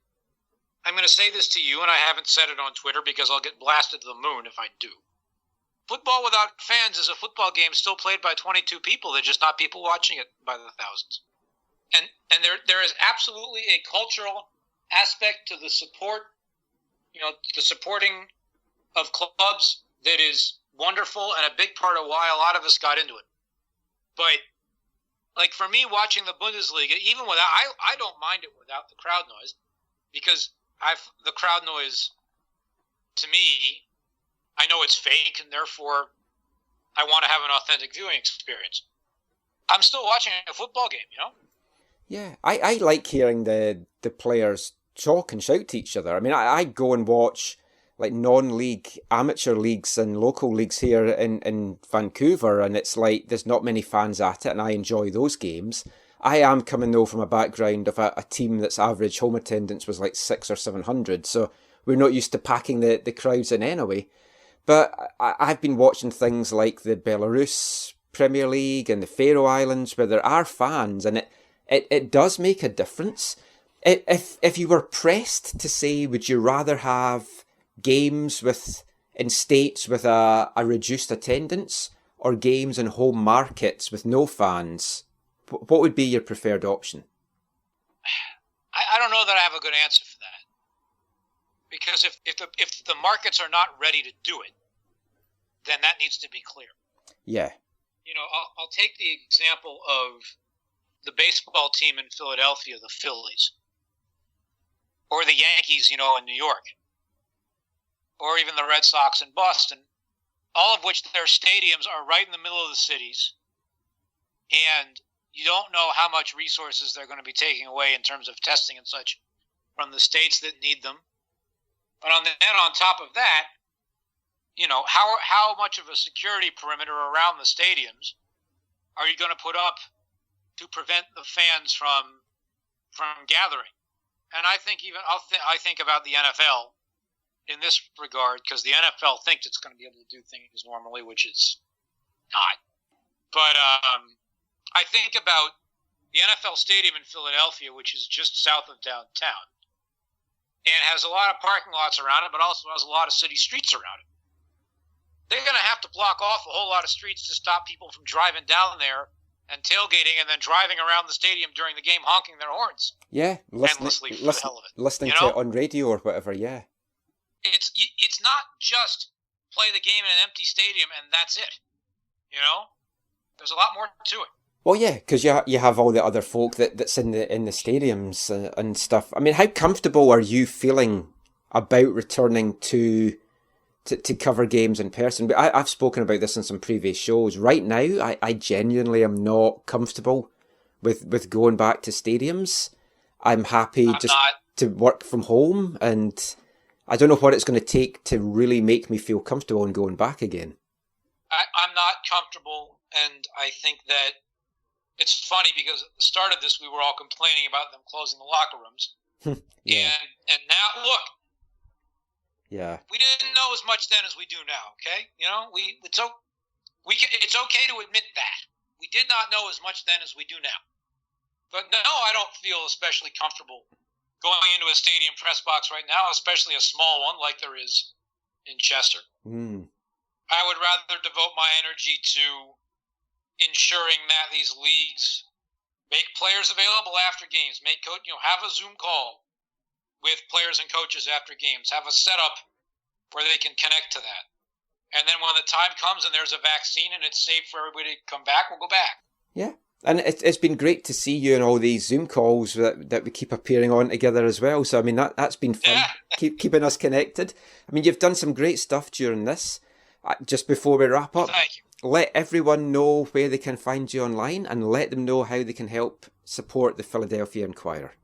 [SPEAKER 4] I'm going to say this to you, and I haven't said it on Twitter because I'll get blasted to the moon if I do. Football without fans is a football game still played by 22 people. There's just not people watching it by the thousands. And there is absolutely a cultural aspect to the support, the supporting of clubs that is wonderful and a big part of why a lot of us got into it. But like for me, watching the Bundesliga, even without, I don't mind it without the crowd noise, because the crowd noise, to me, I know it's fake, and therefore I want to have an authentic viewing experience. I'm still watching a football game,
[SPEAKER 3] Yeah, I like hearing the players talk and shout to each other. I mean, I go and watch like non-league amateur leagues and local leagues here in Vancouver, and it's like there's not many fans at it, and I enjoy those games. I am coming though from a background of a team that's average home attendance was like 600 or 700, so we're not used to packing the crowds in anyway. But I've been watching things like the Belarus Premier League and the Faroe Islands where there are fans, and it does make a difference. If you were pressed to say, would you rather have games in states with a reduced attendance or games in home markets with no fans, what would be your preferred option?
[SPEAKER 4] I don't know that I have a good answer for that. Because if the markets are not ready to do it, then that needs to be clear.
[SPEAKER 3] Yeah.
[SPEAKER 4] I'll take the example of the baseball team in Philadelphia, the Phillies, or the Yankees, in New York, or even the Red Sox in Boston, all of which their stadiums are right in the middle of the cities, and you don't know how much resources they're going to be taking away in terms of testing and such from the states that need them. But on top of that, how much of a security perimeter around the stadiums are you going to put up to prevent the fans from gathering? And I think I think about the NFL in this regard, because the NFL thinks it's going to be able to do things normally, which is not. But I think about the NFL stadium in Philadelphia, which is just south of downtown, and has a lot of parking lots around it, but also has a lot of city streets around it. They're going to have to block off a whole lot of streets to stop people from driving down there and tailgating and then driving around the stadium during the game honking their horns. Yeah, endlessly for the hell of it.
[SPEAKER 3] Listening to it on radio or whatever, yeah.
[SPEAKER 4] It's not just play the game in an empty stadium and that's it. There's a lot more to it.
[SPEAKER 3] Well, yeah, because you have all the other folk that's in the stadiums and stuff. I mean, how comfortable are you feeling about returning to cover games in person? I've spoken about this in some previous shows. Right now, I genuinely am not comfortable with going back to stadiums. I'm happy to work from home, and I don't know what it's going to take to really make me feel comfortable in going back again.
[SPEAKER 4] I'm not comfortable, and I think that it's funny because at the start of this, we were all complaining about them closing the locker rooms. Yeah. And now, look.
[SPEAKER 3] Yeah.
[SPEAKER 4] We didn't know as much then as we do now, okay? It's okay to admit that. We did not know as much then as we do now. But no, I don't feel especially comfortable going into a stadium press box right now, especially a small one like there is in Chester. I would rather devote my energy to ensuring that these leagues make players available after games, have a Zoom call with players and coaches after games, have a setup where they can connect to that. And then when the time comes and there's a vaccine and it's safe for everybody to come back, we'll go back.
[SPEAKER 3] Yeah. And it's been great to see you in all these Zoom calls that we keep appearing on together as well. So, I mean, that's been fun, keeping us connected. I mean, you've done some great stuff during this. Just before we wrap up,
[SPEAKER 4] thank you.
[SPEAKER 3] Let everyone know where they can find you online and let them know how they can help support the Philadelphia Inquirer.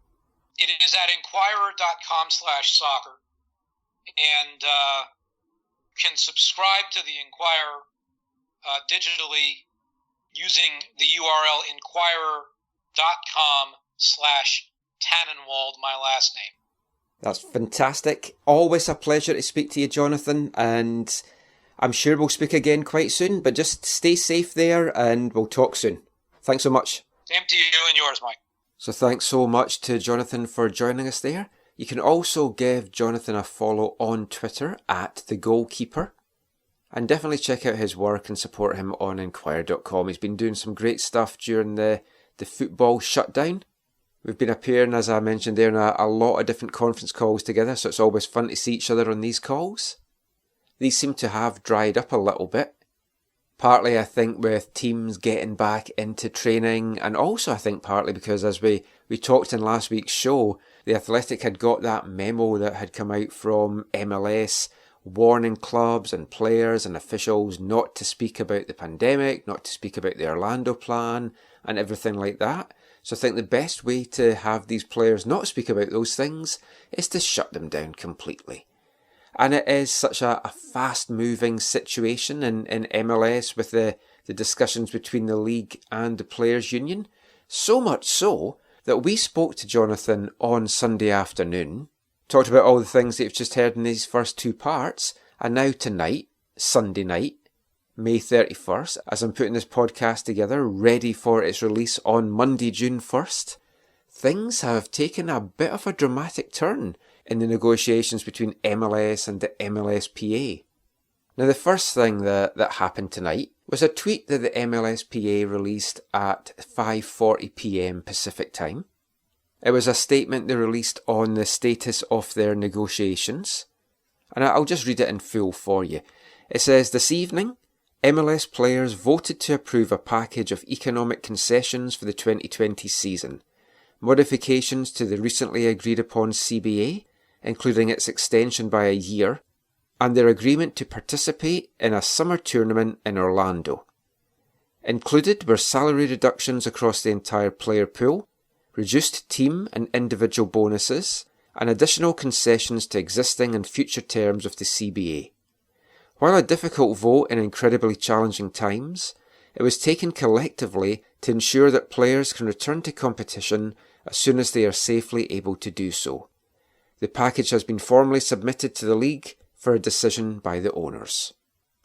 [SPEAKER 4] It is at inquirer.com/soccer, and can subscribe to the Inquirer digitally using the URL inquirer.com/Tannenwald, my last name.
[SPEAKER 3] That's fantastic. Always a pleasure to speak to you, Jonathan, and I'm sure we'll speak again quite soon, but just stay safe there and we'll talk soon. Thanks so much.
[SPEAKER 4] Same to you and yours, Mike.
[SPEAKER 3] So thanks so much to Jonathan for joining us there. You can also give Jonathan a follow on Twitter at The Goalkeeper. And definitely check out his work and support him on Inquirer.com. He's been doing some great stuff during the football shutdown. We've been appearing, as I mentioned there, in a lot of different conference calls together, so it's always fun to see each other on these calls. These seem to have dried up a little bit. Partly, I think, with teams getting back into training, and also I think partly because, as we talked in last week's show, the Athletic had got that memo that had come out from MLS warning clubs and players and officials not to speak about the pandemic, not to speak about the Orlando plan and everything like that. So I think the best way to have these players not speak about those things is to shut them down completely. And it is such a fast-moving situation in MLS with the discussions between the league and the Players' Union. So much so that we spoke to Jonathan on Sunday afternoon, talked about all the things that you've just heard in these first two parts, and now tonight, Sunday night, May 31st, as I'm putting this podcast together, ready for its release on Monday, June 1st, things have taken a bit of a dramatic turn in the negotiations between MLS and the MLSPA. Now, the first thing that happened tonight was a tweet that the MLSPA released at 5:40 p.m. Pacific time. It was a statement they released on the status of their negotiations, and I'll just read it in full for you. It says, "This evening, MLS players voted to approve a package of economic concessions for the 2020 season, modifications to the recently agreed upon CBA, including its extension by a year, and their agreement to participate in a summer tournament in Orlando. Included were salary reductions across the entire player pool, reduced team and individual bonuses, and additional concessions to existing and future terms of the CBA. While a difficult vote in incredibly challenging times, it was taken collectively to ensure that players can return to competition as soon as they are safely able to do so. The package has been formally submitted to the league for a decision by the owners."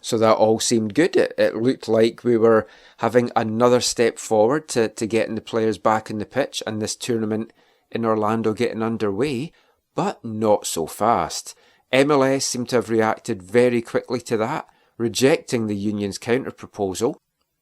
[SPEAKER 3] So that all seemed good. It looked like we were having another step forward to getting the players back in the pitch and this tournament in Orlando getting underway, but not so fast. MLS seemed to have reacted very quickly to that, rejecting the union's counter-proposal,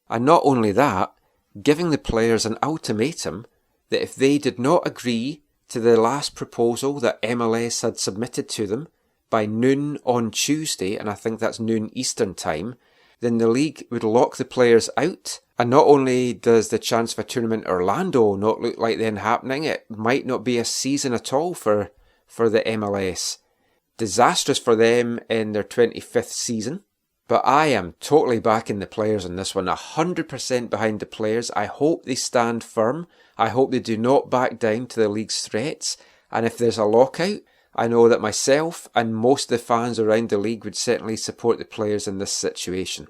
[SPEAKER 3] and not only that, giving the players an ultimatum that if they did not agree to the last proposal that MLS had submitted to them by noon on Tuesday, and I think that's noon Eastern time, then the league would lock the players out. And not only does the chance of a tournament in Orlando not look like then happening, it might not be a season at all for the MLS. Disastrous for them in their 25th season. But I am totally backing the players on this one, 100% behind the players. I hope they stand firm. I hope they do not back down to the league's threats. And if there's a lockout, I know that myself and most of the fans around the league would certainly support the players in this situation.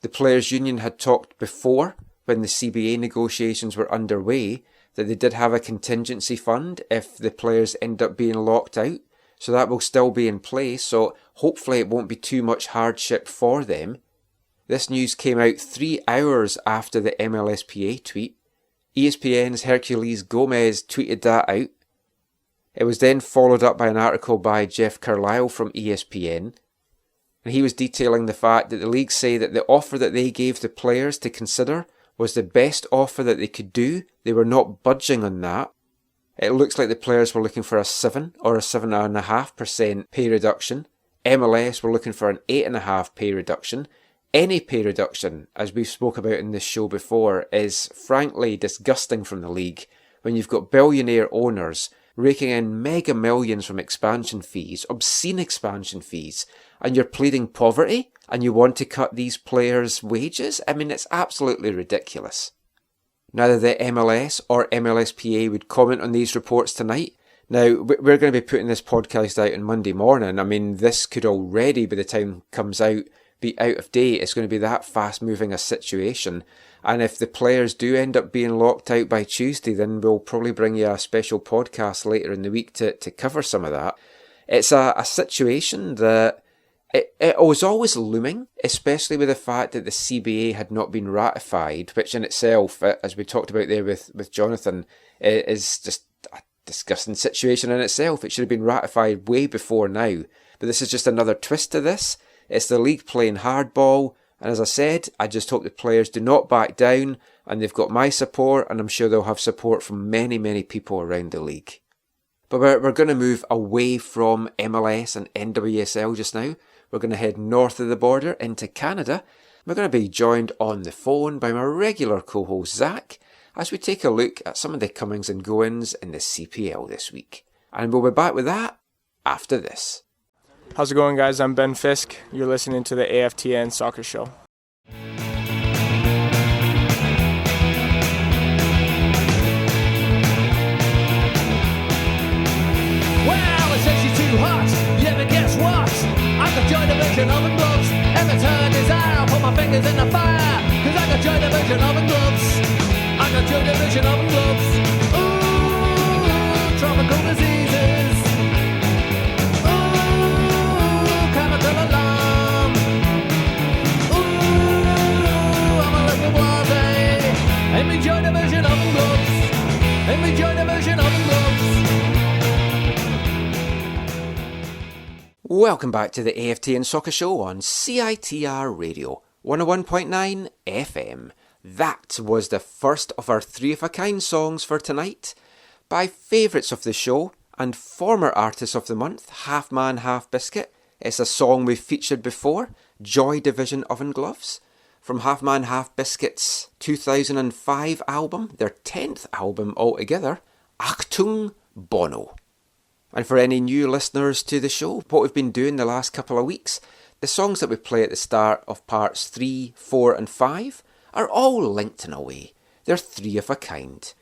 [SPEAKER 3] The Players' Union had talked before, when the CBA negotiations were underway, that they did have a contingency fund if the players end up being locked out. So that will still be in place, so hopefully it won't be too much hardship for them. This news came out 3 hours after the MLSPA tweet. ESPN's Hercules Gomez tweeted that out. It was then followed up by an article by Jeff Carlisle from ESPN, and he was detailing the fact that the league say that the offer that they gave the players to consider was the best offer that they could do. They were not budging on that. It looks like the players were looking for a 7 or a 7.5% pay reduction. MLS were looking for an 8.5% pay reduction. Any pay reduction, as we've spoke about in this show before, is frankly disgusting from the league when you've got billionaire owners raking in mega millions from expansion fees, obscene expansion fees, and you're pleading poverty and you want to cut these players' wages? I mean, it's absolutely ridiculous. Neither the MLS or MLSPA would comment on these reports tonight. Now, we're going to be putting this podcast out on Monday morning. I mean, this could already, by the time it comes out, be out of date. It's going to be that fast-moving a situation. And if the players do end up being locked out by Tuesday, then we'll probably bring you a special podcast later in the week to cover some of that. It's a situation that It was always looming, especially with the fact that the CBA had not been ratified, which in itself, as we talked about there with Jonathan, is just a disgusting situation in itself. It should have been ratified way before now. But this is just another twist to this. It's the league playing hardball, and as I said, I just hope the players do not back down, and they've got my support, and I'm sure they'll have support from many, many people around the league. But we're going to move away from MLS and NWSL just now. We're going to head north of the border into Canada. We're going to be joined on the phone by my regular co-host Zach as we take a look at some of the comings and goings in the CPL this week. And we'll be back with that after this.
[SPEAKER 7] How's it going, guys? I'm Ben Fisk. You're listening to the AFTN Soccer Show.
[SPEAKER 8] Well, it says you're too hot. Yeah, but guess what? I got joy division oven gloves. Every turn is out, put my fingers in the fire. Cause I got joy division oven gloves. I got joy division oven gloves. Ooh, tropical diseases. Ooh, chemical alarm. Ooh, I'm a little blase. And me joy division oven gloves. And me joy division oven gloves.
[SPEAKER 3] Welcome back to the AFTN Soccer Show on CITR Radio 101.9 FM. That was the first of our 3 of a kind songs for tonight. By favourites of the show and former artists of the month, Half Man Half Biscuit. It's a song we've featured before, Joy Division Oven Gloves. From Half Man Half Biscuit's 2005 album, their 10th album altogether, Achtung Bono. And for any new listeners to the show, what we've been doing the last couple of weeks, the songs that we play at the start of parts 3, 4 and 5 are all linked in a way. They're 3 of a kind.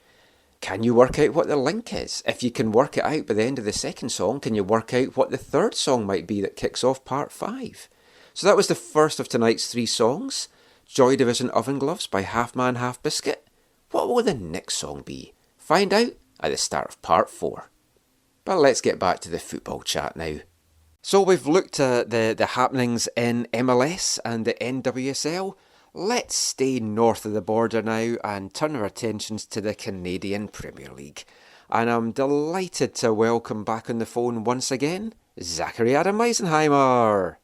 [SPEAKER 3] Can you work out what the link is? If you can work it out by the end of the second song, can you work out what the third song might be that kicks off part 5? So that was the first of tonight's 3 songs, Joy Division Oven Gloves by Half Man Half Biscuit. What will the next song be? Find out at the start of part 4. But let's get back to the football chat now. So we've looked at the happenings in MLS and the NWSL. Let's stay north of the border now and turn our attentions to the Canadian Premier League. And I'm delighted to welcome back on the phone once again, Zachary Meisenheimer.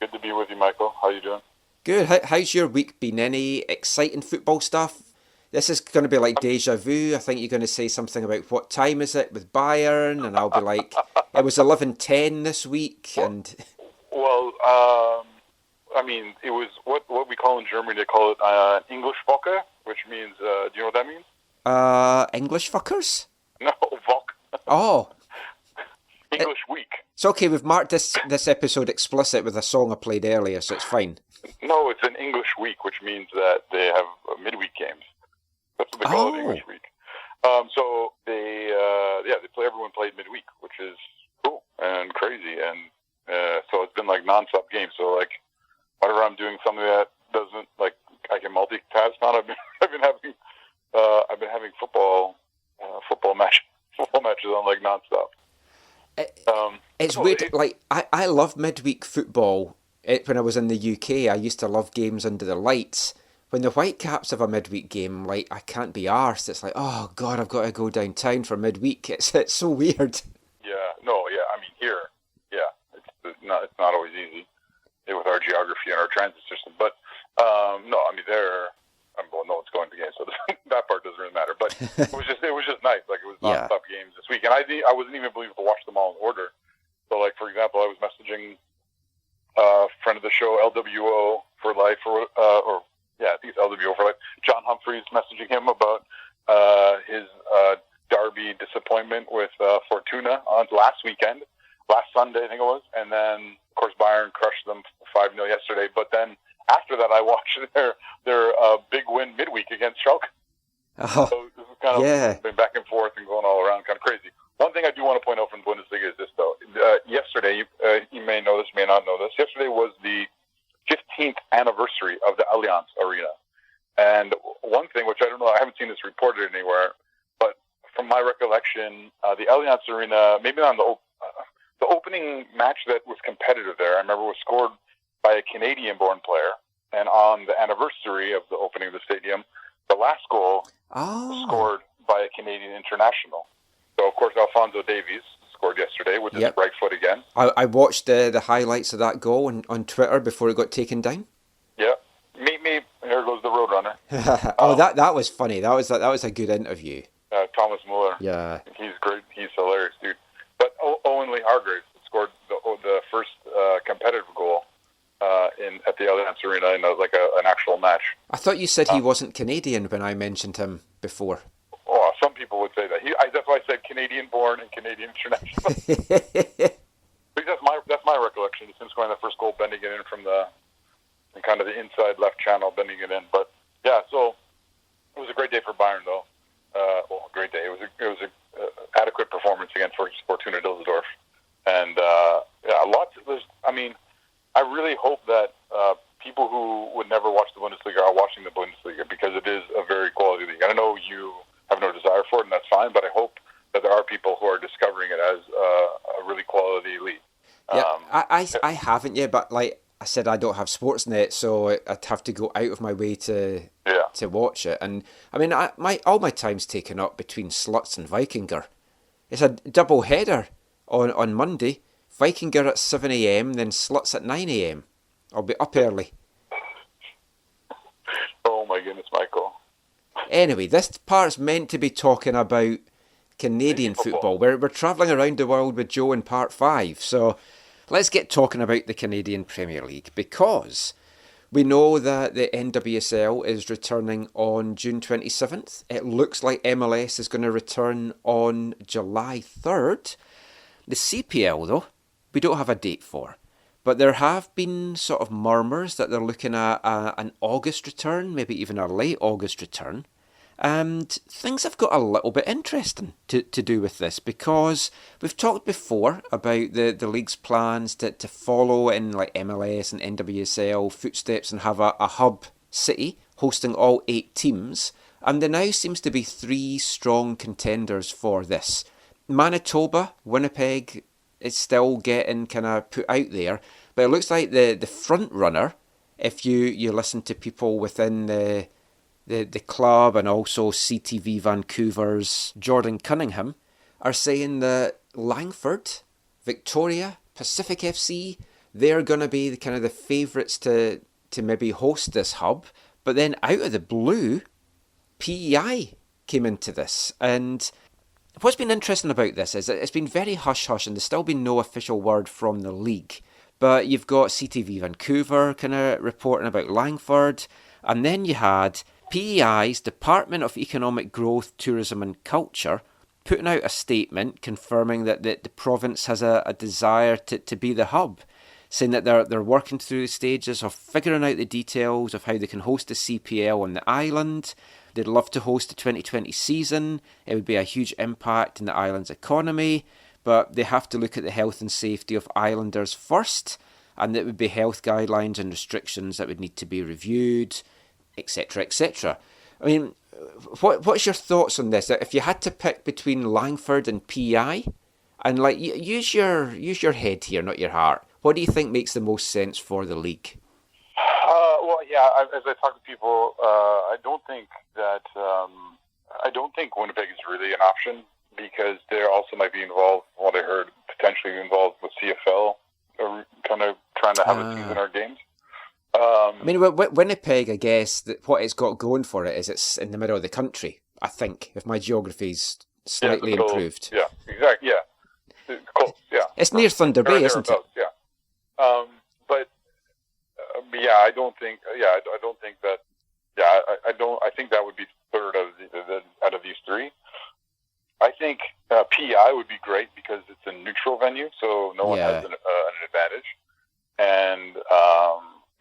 [SPEAKER 9] Good to be with you, Michael. How you doing?
[SPEAKER 3] Good. How's your week been? Any exciting football stuff? This is going to be like deja vu. I think you're going to say something about what time is it with Bayern, and I'll be like, it was 11:10 this week, and...
[SPEAKER 9] Well, I mean, it was what we call in Germany, they call it English Woche, which means, do you know what that means?
[SPEAKER 3] English fuckers?
[SPEAKER 9] No, Woche.
[SPEAKER 3] Oh.
[SPEAKER 9] English week.
[SPEAKER 3] It's okay, we've marked this episode explicit with a song I played earlier, so it's fine.
[SPEAKER 9] No, it's an English week, which means that they have midweek games. That's what they call it, English week. So they play. Everyone played midweek, which is cool and crazy, and so it's been like nonstop games. So like, whenever I'm doing something that doesn't like I can multitask on, I've been having football matches on like nonstop.
[SPEAKER 3] It's weird. I love midweek football. When I was in the UK, I used to love games under the lights. When the Whitecaps have a midweek game, like, I can't be arsed. It's like, oh God, I've got to go downtown for midweek. It's so weird.
[SPEAKER 9] I mean, here, it's not always easy with our geography and our transit system. But no, I mean, no one's going to games, so that part doesn't really matter. But it was just nice. Like, it was non-stop games this week, and I wasn't even able to watch them all in order. So, like, for example, I was messaging a friend of the show, LWO for Life, I think it's LWO for Life. John Humphreys, messaging him about his derby disappointment with Fortuna on last Sunday, I think it was. And then, of course, Bayern crushed them 5-0 yesterday. But then after that, I watched their big win midweek against Schalke.
[SPEAKER 3] Oh,
[SPEAKER 9] so this is kind of been back and forth and going all around, kind of crazy. One thing I do want to point out from Bundesliga is this, though. Yesterday, you may know this, may not know this. Yesterday was the 15th anniversary of the Allianz Arena. And one thing, which I don't know, I haven't seen this reported anywhere, but from my recollection, the Allianz Arena, maybe not the the opening match that was competitive there, I remember, was scored by a Canadian-born player. And on the anniversary of the opening of the stadium, the last goal was scored by a Canadian international. So, of course, Alphonso Davies scored yesterday with his right foot again.
[SPEAKER 3] I watched the highlights of that goal on Twitter before it got taken down.
[SPEAKER 9] Yeah. Meet me. Here goes the Roadrunner.
[SPEAKER 3] That was funny. That was a good interview.
[SPEAKER 9] Thomas Muller.
[SPEAKER 3] Yeah.
[SPEAKER 9] He's great. He's hilarious, dude. But Owen Lee Hargreaves scored the first competitive goal at the Allianz Arena in an actual match.
[SPEAKER 3] I thought you said he wasn't Canadian when I mentioned him before.
[SPEAKER 9] Oh, some people would say that. That's why I said Canadian-born and Canadian international. That's my recollection. He's scoring the first goal, bending it in from the kind of the inside left channel, bending it in. But yeah, so it was a great day for Bayern, though. A great day. It was a adequate performance against Fortuna Düsseldorf, and lots. I really hope that people who would never watch the Bundesliga are watching the Bundesliga, because it is a very quality league. I know you have no desire for it, and that's fine, but I hope that there are people who are discovering it as a really quality league.
[SPEAKER 3] I haven't yet, but like I said, I don't have Sportsnet, so I'd have to go out of my way to watch it. And I mean, all my time's taken up between Sluts and Vikinger. It's a double header on Monday. Vikinger at 7 a.m, then Sluts at 9 a.m. I'll be up early.
[SPEAKER 9] Oh my goodness, Michael.
[SPEAKER 3] Anyway, this part's meant to be talking about Canadian football. We're travelling around the world with Joe in part 5, so let's get talking about the Canadian Premier League, because we know that the NWSL is returning on June 27th. It looks like MLS is going to return on July 3rd. The CPL, though, we don't have a date for. But there have been sort of murmurs that they're looking at an August return, maybe even a late August return. And things have got a little bit interesting to do with this, because we've talked before about the league's plans to follow in like MLS and NWSL footsteps and have a hub city hosting all 8 teams. And there now seems to be 3 strong contenders for this. Manitoba, Winnipeg is still getting kind of put out there, but it looks like the front runner, if you listen to people within the club and also CTV Vancouver's Jordan Cunningham, are saying that Langford, Victoria, Pacific FC, they're going to be the favourites to maybe host this hub. But then out of the blue, PEI came into this. And what's been interesting about this is that it's been very hush-hush, and there's still been no official word from the league. But you've got CTV Vancouver kind of reporting about Langford, and then you had PEI's Department of Economic Growth, Tourism and Culture putting out a statement confirming that the province has a desire to be the hub, saying that they're working through the stages of figuring out the details of how they can host the CPL on the island. They'd love to host the 2020 season. It would be a huge impact in the island's economy, but they have to look at the health and safety of islanders first, and it would be health guidelines and restrictions that would need to be reviewed, etc., etc. I mean, what's your thoughts on this? If you had to pick between Langford and PEI, and like use your head here, not your heart, what do you think makes the most sense for the league?
[SPEAKER 9] As I talk to people, I don't think Winnipeg is really an option, because they also might be involved, what I heard, potentially involved with CFL, or kind of trying to have a season or games.
[SPEAKER 3] I mean, Winnipeg, I guess, what it's got going for it is it's in the middle of the country, I think, if my geography's slightly improved.
[SPEAKER 9] Yeah, exactly, yeah. It's close, yeah.
[SPEAKER 3] It's near Thunder Bay, isn't it?
[SPEAKER 9] Yeah. I don't think that, I think that would be third out of these 3. I think PEI would be great because it's a neutral venue, so no one has an advantage. And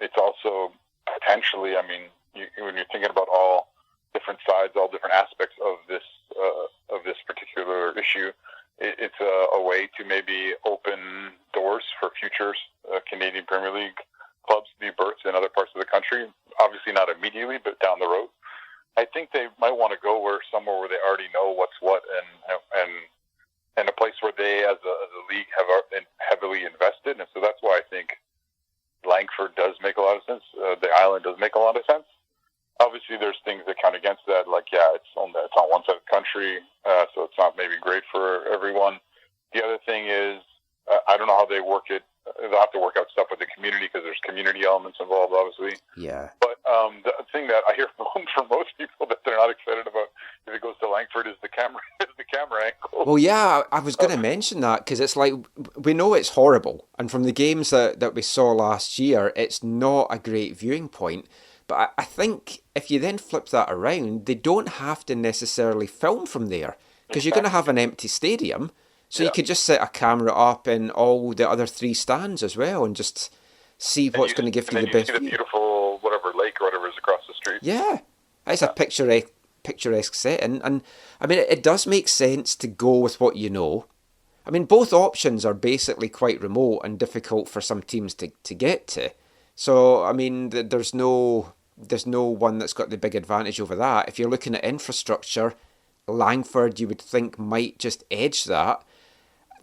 [SPEAKER 9] it's also potentially, I mean, when you're thinking about all different sides, all different aspects of this particular issue, it's a way to maybe open doors for future Canadian Premier League clubs to be birthed in other parts of the country. Obviously not immediately, but down the road. I think they might want to go somewhere where they already know what's what, and a place where they, as a league, heavily invested, and so that's why I think Langford does make a lot of sense. The island does make a lot of sense. Obviously, there's things that count against that, like, it's on one side of the country, so it's not maybe great for everyone. The other thing is, I don't know how they work it. They'll have to work out stuff with the community because there's community elements involved, obviously.
[SPEAKER 3] Yeah.
[SPEAKER 9] But the thing that I hear from most people that they're not excited about if it goes to Langford is the camera angle.
[SPEAKER 3] Well, yeah, I was going to mention that because it's like, we know it's horrible. And from the games that we saw last year, it's not a great viewing point. But I think if you then flip that around, they don't have to necessarily film from there because you're going to have an empty stadium. So you could just set a camera up in all the other 3 stands as well and just see what's going to give you the best
[SPEAKER 9] view. See the beautiful whatever lake or whatever is across the street.
[SPEAKER 3] Yeah, it's a picturesque setting. And I mean, it does make sense to go with what you know. I mean, both options are basically quite remote and difficult for some teams to get to. So, I mean, there's no one that's got the big advantage over that. If you're looking at infrastructure, Langford, you would think, might just edge that.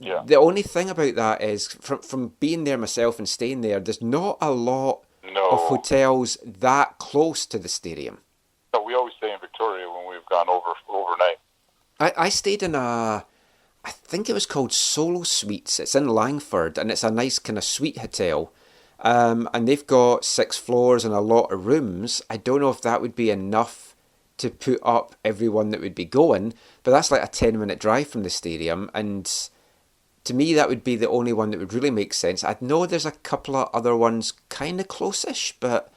[SPEAKER 9] Yeah.
[SPEAKER 3] The only thing about that is, from being there myself and staying there, there's not a lot of hotels that close to the stadium.
[SPEAKER 9] No, we always stay in Victoria when we've gone overnight.
[SPEAKER 3] I stayed in I think it was called Solo Suites. It's in Langford, and it's a nice kind of suite hotel. And they've got 6 floors and a lot of rooms. I don't know if that would be enough to put up everyone that would be going, but that's like a 10-minute drive from the stadium, and to me that would be the only one that would really make sense. I know there's a couple of other ones kind of close-ish, but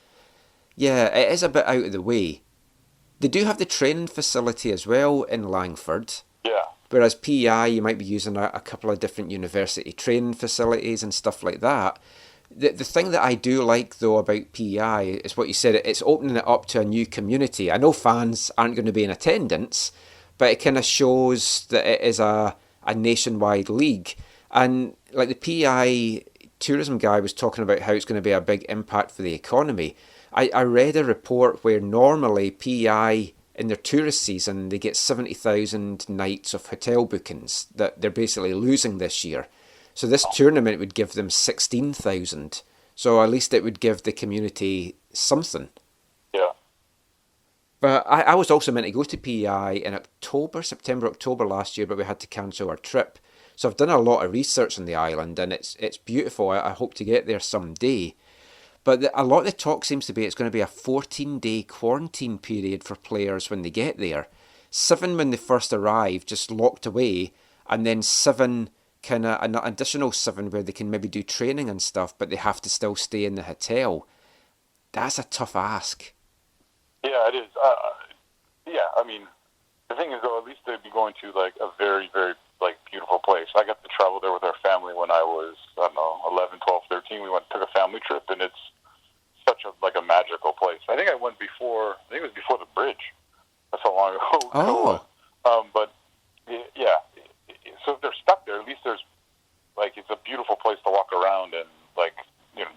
[SPEAKER 3] yeah, it is a bit out of the way. They do have the training facility as well in Langford.
[SPEAKER 9] Yeah.
[SPEAKER 3] Whereas PEI, you might be using a couple of different university training facilities and stuff like that. The thing that I do like, though, about PEI is what you said, it's opening it up to a new community. I know fans aren't going to be in attendance, but it kind of shows that it is a nationwide league. And like the PEI tourism guy was talking about how it's going to be a big impact for the economy. I read a report where normally PEI, in their tourist season, they get 70,000 nights of hotel bookings that they're basically losing this year. So this tournament would give them 16,000. So at least it would give the community something.
[SPEAKER 9] Yeah.
[SPEAKER 3] But I was also meant to go to PEI in September, October last year, but we had to cancel our trip. So I've done a lot of research on the island, and it's beautiful. I hope to get there someday. But a lot of the talk seems to be it's going to be a 14-day quarantine period for players when they get there. 7 when they first arrive, just locked away, and then 7... kind of an additional 7 where they can maybe do training and stuff, but they have to still stay in the hotel. That's a tough ask.
[SPEAKER 9] Yeah, it is. I mean, the thing is, though, at least they'd be going to like a very, very beautiful place. I got to travel there with our family when I was, 11, 12, 13. We took a family trip, and it's such a magical place. I think I went before. I think it was before the bridge. That's how long ago.
[SPEAKER 3] Oh.
[SPEAKER 9] But yeah. So if they're stuck there, at least there's it's a beautiful place to walk around and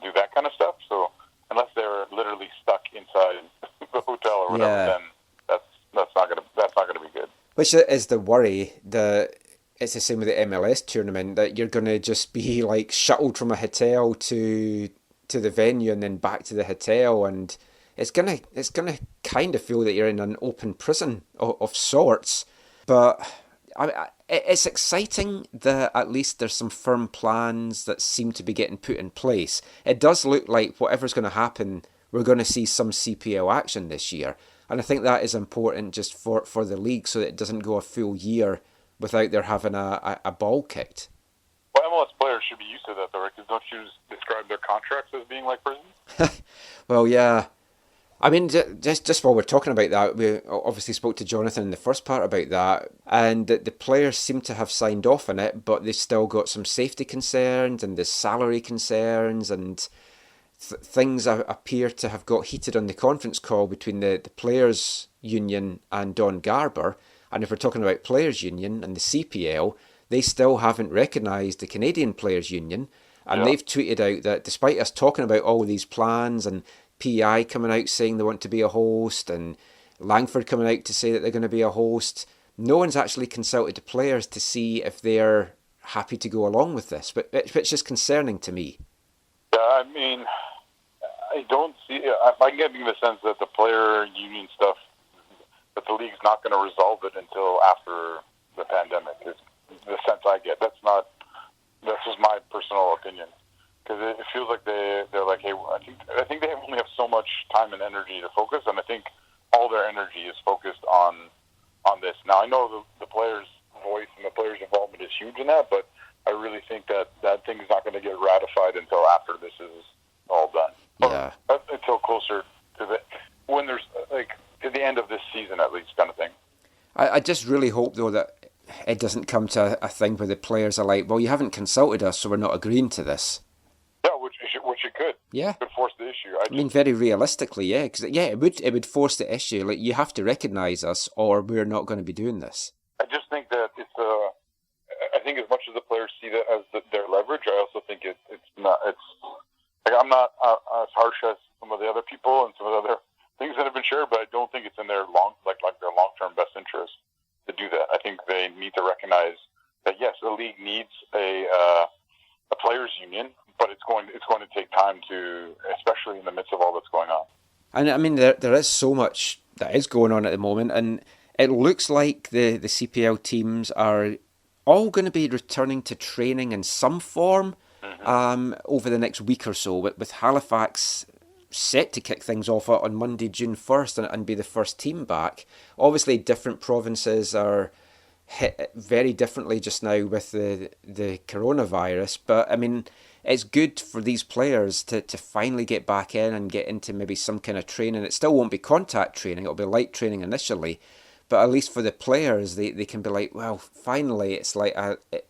[SPEAKER 9] do that kind of stuff. So unless they're literally stuck inside the hotel or whatever, then that's not gonna be good.
[SPEAKER 3] Which is the worry. It's the same with the MLS tournament, that you're gonna just be shuttled from a hotel to the venue and then back to the hotel, and it's gonna kind of feel that you're in an open prison of sorts. But it's exciting that at least there's some firm plans that seem to be getting put in place. It does look like whatever's going to happen, we're going to see some CPL action this year. And I think that is important just for the league, so that it doesn't go a full year without there having a ball kicked.
[SPEAKER 9] Well, MLS players should be used to that, though, because don't you describe their contracts as being like prison?
[SPEAKER 3] Well, yeah. I mean, just while we're talking about that, we obviously spoke to Jonathan in the first part about that, and the players seem to have signed off on it, but they've still got some safety concerns, and there's salary concerns, and things appear to have got heated on the conference call between the Players' Union and Don Garber. And if we're talking about Players' Union and the CPL, they still haven't recognised the Canadian Players' Union, and they've tweeted out that despite us talking about all these plans and PEI coming out saying they want to be a host, and Langford coming out to say that they're going to be a host, no one's actually consulted the players to see if they're happy to go along with this, but which is concerning to me.
[SPEAKER 9] Yeah, I mean, I don't see. I'm getting the sense that the player union stuff, that the league's not going to resolve it until after the pandemic. Is the sense I get. This is my personal opinion, because it feels like they're like, hey, I think they only have so much time and energy to focus, and I think all their energy is focused on this. Now, I know the players' voice and the players' involvement is huge in that, but I really think that thing is not going to get ratified until after this is all done.
[SPEAKER 3] Yeah.
[SPEAKER 9] Or until closer to when there's to the end of this season at least, kind of thing. I
[SPEAKER 3] just really hope though that it doesn't come to a thing where the players are like, well, you haven't consulted us, so we're not agreeing to this.
[SPEAKER 9] Yeah, which it could.
[SPEAKER 3] Yeah.
[SPEAKER 9] It could force the issue.
[SPEAKER 3] I mean, very realistically, yeah, because it would force the issue. Like, you have to recognise us, or we're not going to be doing this.
[SPEAKER 9] I just think that I think as much as the players see that as their leverage, I also think it's not. It's like, I'm not as harsh as some of the other people and some of the other things that have been shared, but I don't think it's in their their long-term best interest to do that. I think they need to recognize that yes, the league needs a players' union, but it's going to take time to, especially in the midst of all that's going on.
[SPEAKER 3] And I mean, there is so much that is going on at the moment, and it looks like the CPL teams are all going to be returning to training in some form over the next week or so, with Halifax set to kick things off on Monday, June 1st, and be the first team back. Obviously, different provinces are hit very differently just now with the coronavirus, but I mean, it's good for these players to finally get back in and get into maybe some kind of training. It still won't be contact training, it'll be light training initially, but at least for the players, they can be like, well, finally, it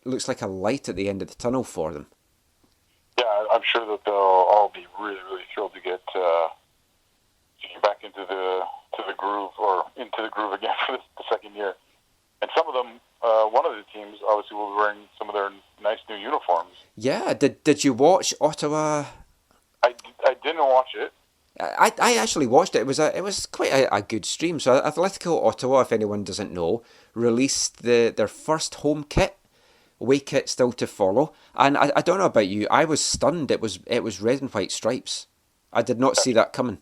[SPEAKER 3] looks like a light at the end of the tunnel for them.
[SPEAKER 9] Yeah, I'm sure that they'll all be really, really thrilled to get back into the groove, or into the groove again for the second year. And some of them, one of the teams, obviously, will be wearing some of their nice new uniforms. Yeah,
[SPEAKER 3] did you watch Ottawa?
[SPEAKER 9] I didn't watch it.
[SPEAKER 3] I actually watched it. It was quite a good stream. So Atletico Ottawa, if anyone doesn't know, released their first home kit. Away kit still to follow. And I don't know about you, I was stunned. It was red and white stripes. I did not see that coming.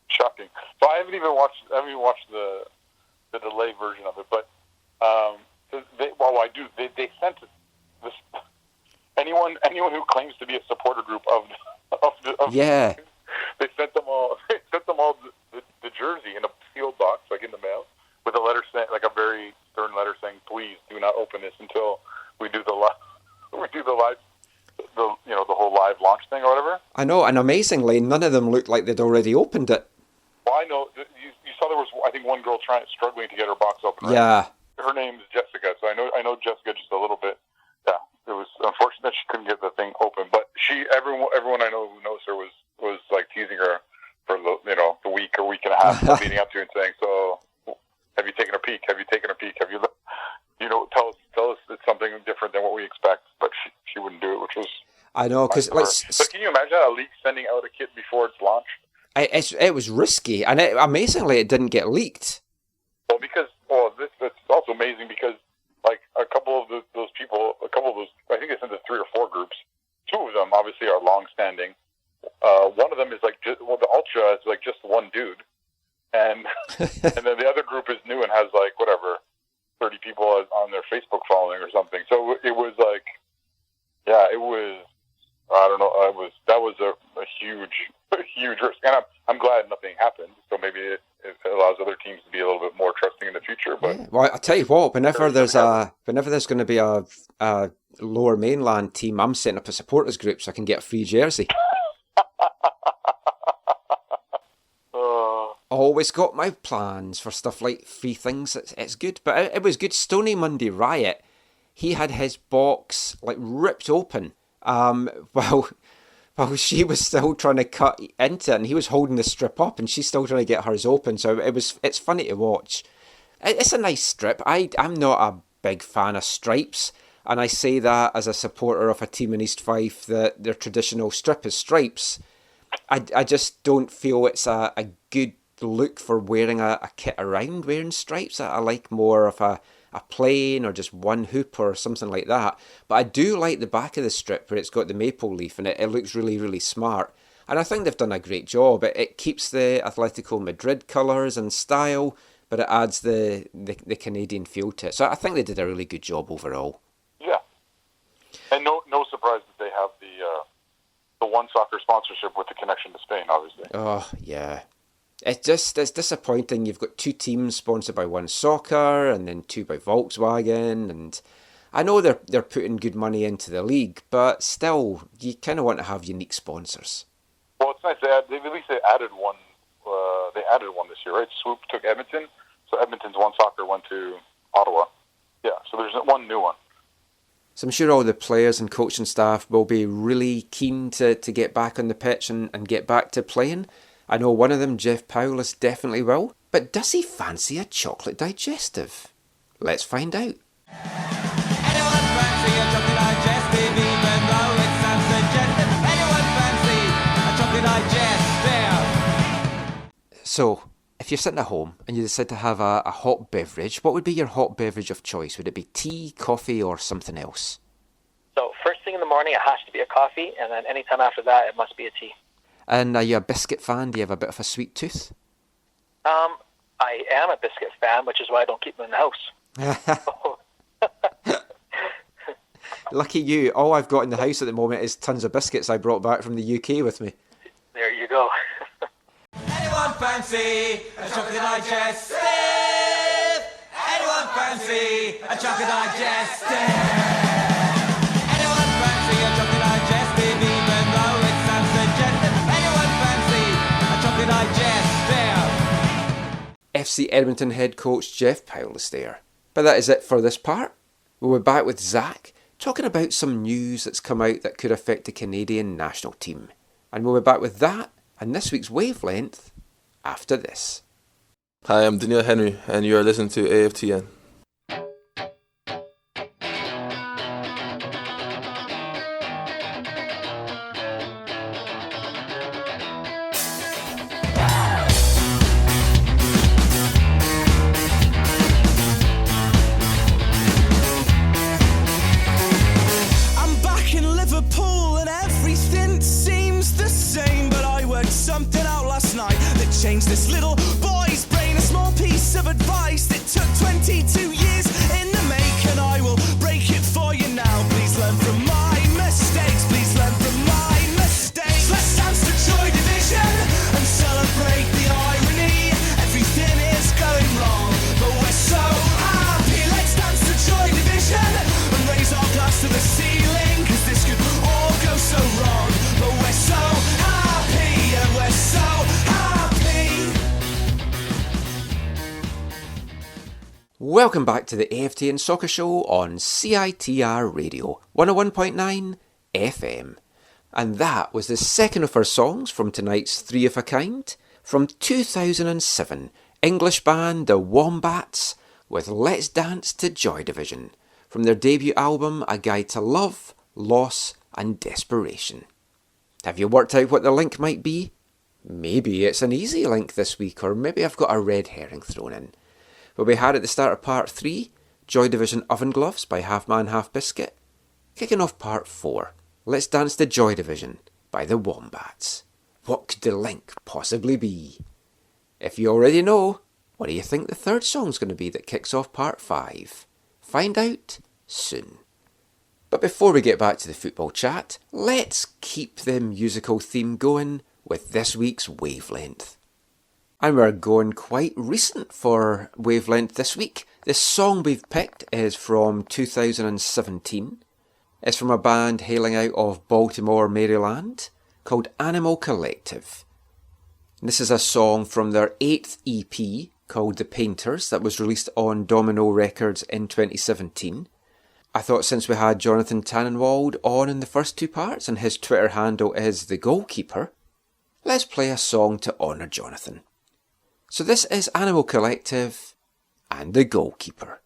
[SPEAKER 9] Shocking. So I haven't even watched the delay version of it, but I do. They sent this anyone who claims to be a supporter group of
[SPEAKER 3] yeah.
[SPEAKER 9] They sent them all the jersey in a sealed box, like in the mail, with a letter saying, like a very stern letter saying, "Please do not open this until we do the whole live launch thing or whatever."
[SPEAKER 3] I know, and amazingly, none of them looked like they'd already opened it.
[SPEAKER 9] Well, I know you saw there was, I think, one girl struggling to get her box open. Right?
[SPEAKER 3] Yeah.
[SPEAKER 9] Her name's Jessica, so I know Jessica just a little bit. Yeah, it was unfortunate that she couldn't get the thing open, but everyone I know who knows her was like teasing her for the week or week and a half leading up to it, and saying, "So, have you taken a peek? Have you taken a peek? Have you tell us it's something different than what we expect?" But she wouldn't do it, which was,
[SPEAKER 3] I know, because
[SPEAKER 9] but can you imagine a league sending out a kit before it's launched?
[SPEAKER 3] It was risky, and amazingly it didn't get leaked.
[SPEAKER 9] Well, that's also amazing because like a couple of those people, I think they sent it 3 or 4 groups. 2 of them obviously are long-standing. One of them is like the ultra is like just one dude, and and then the other group is new and has like 30 people on their Facebook following or something. So it was like, yeah, it was. I don't know. That was a huge risk, and I'm glad nothing happened. So maybe it allows other teams to be a little bit more trusting in the future. But
[SPEAKER 3] yeah. Well, I tell you what, whenever there's going to be a lower mainland team, I'm setting up a supporters group so I can get a free jersey. Always got my plans for stuff like free things. It's good, but it was good. Stony Monday Riot, he had his box like ripped open. While she was still trying to cut into it, and he was holding the strip up, and she's still trying to get hers open. So it's funny to watch. It's a nice strip. I'm not a big fan of stripes, and I say that as a supporter of a team in East Fife that their traditional strip is stripes. I just don't feel it's a good look for wearing a kit around wearing stripes. I like more of a a plane or just one hoop or something like that. But I do like the back of the strip where it's got the maple leaf, and it looks really, really smart. And I think they've done a great job. It keeps the Atletico Madrid colours and style, but it adds the Canadian feel to it. So I think they did a really good job overall.
[SPEAKER 9] Yeah. And no surprise that they have the One Soccer sponsorship with the connection to Spain, obviously.
[SPEAKER 3] Oh, yeah. It's disappointing. You've got two teams sponsored by One Soccer and then two by Volkswagen, and I know they're putting good money into the league, but still, you kind of want to have unique sponsors.
[SPEAKER 9] Well, it's nice. At least they added one. They added one this year, right? Swoop took Edmonton, so Edmonton's One Soccer went to Ottawa. Yeah, so there's one new one.
[SPEAKER 3] So I'm sure all the players and coaching staff will be really keen to get back on the pitch and get back to playing. I know one of them, Jeff Powless, definitely will. But does he fancy a chocolate digestive? Let's find out.
[SPEAKER 8] Anyone fancy a chocolate digestive, even though it's unsuggested? Anyone fancy a chocolate digestive?
[SPEAKER 3] So, if you're sitting at home and you decide to have a hot beverage, what would be your hot beverage of choice? Would it be tea, coffee, or something else?
[SPEAKER 10] So first thing in the morning, it has to be a coffee, and then anytime after that, it must be a tea.
[SPEAKER 3] And are you a biscuit fan? Do you have a bit of a sweet tooth?
[SPEAKER 10] I am a biscuit fan, which is why I don't keep them in the house.
[SPEAKER 3] Lucky you. All I've got in the house at the moment is tons of biscuits I brought back from the UK with me.
[SPEAKER 10] There you go.
[SPEAKER 8] Anyone fancy a chocolate digestive? Anyone fancy a chocolate digestive? Anyone fancy a chocolate digestive, even though it's unsuggested? Anyone fancy a chocolate digestive?
[SPEAKER 3] FC Edmonton head coach Jeff Powless there. But that is it for this part. We'll be back with Zach talking about some news that's come out that could affect the Canadian national team. And we'll be back with that and this week's Wavelength after this.
[SPEAKER 11] Hi, I'm Daniel Henry, and you are listening to AFTN.
[SPEAKER 8] I'm back in Liverpool and everything seems the same, but I worked something out last night that changed this little boy's brain. A small piece of advice that took 22 years in the make, and I will break it for you now. Please learn from my mistakes. Please learn from my mistakes. Let's dance to Joy Division and celebrate the irony. Everything is going wrong, but we're so happy. Let's dance to Joy Division and raise our glass to the ceiling, 'cause this could all go so wrong, but we're so happy, and we're so happy.
[SPEAKER 3] Welcome back to the AFTN Soccer Show on CITR Radio 101.9 FM. And that was the second of our songs from tonight's Three of a Kind from 2007, English band The Wombats with Let's Dance to Joy Division from their debut album A Guide to Love, Loss and Desperation. Have you worked out what the link might be? Maybe it's an easy link this week, or maybe I've got a red herring thrown in. But we had at the start of part 3, Joy Division Oven Gloves by Half Man Half Biscuit. Kicking off part 4, Let's Dance to Joy Division by the Wombats. What could the link possibly be? If you already know, what do you think the third song's going to be that kicks off part 5? Find out soon. But before we get back to the football chat, let's keep the musical theme going with this week's Wavelength. And we're going quite recent for Wavelength this week. The song we've picked is from 2017. It's from a band hailing out of Baltimore, Maryland, called Animal Collective. This is a song from their 8th EP called The Painters that was released on Domino Records in 2017. I thought since we had Jonathan Tannenwald on in the first two parts and his Twitter handle is The Goalkeeper, let's play a song to honour Jonathan. So this is Animal Collective and The Goalkeeper.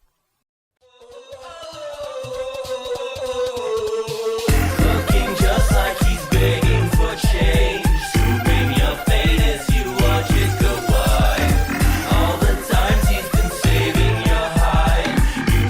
[SPEAKER 8] Looking just like he's begging for change. Swooping your fate as you watch it go by. All the times he's been saving your hide. You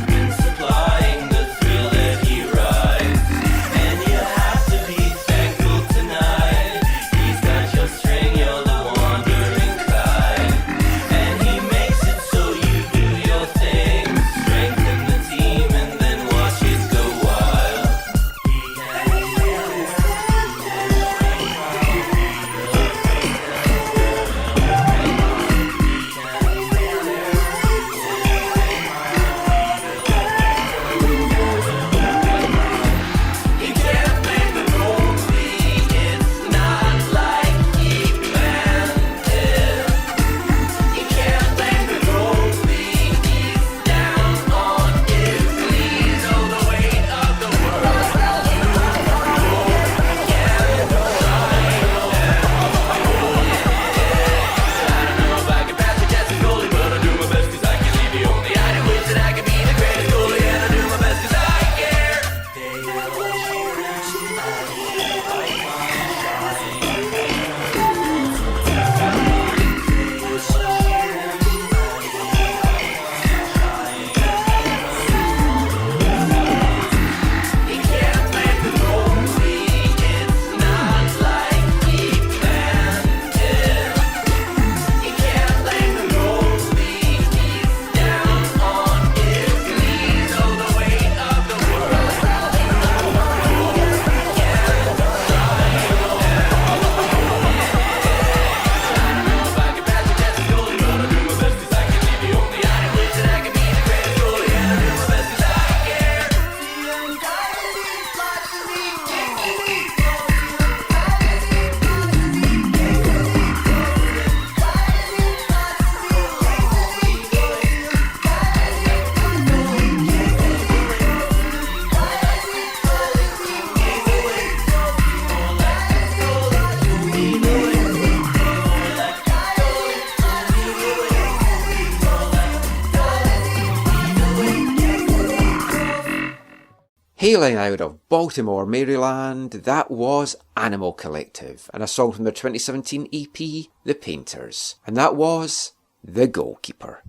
[SPEAKER 3] Hailing out of Baltimore, Maryland, that was Animal Collective, and a song from their 2017 EP, The Painters, and that was The Goalkeeper.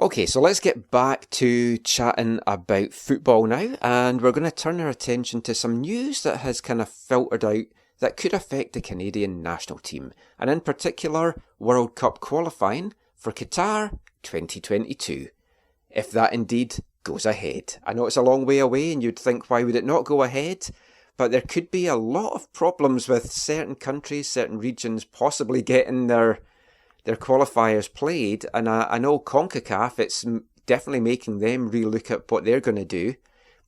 [SPEAKER 3] Okay, so let's get back to chatting about football now, and we're going to turn our attention to some news that has kind of filtered out that could affect the Canadian national team, and in particular, World Cup qualifying for Qatar 2022, if that indeed goes ahead. I know it's a long way away and you'd think, why would it not go ahead? But there could be a lot of problems with certain countries, certain regions possibly getting their qualifiers played. And I know CONCACAF, it's definitely making them relook at what they're going to do.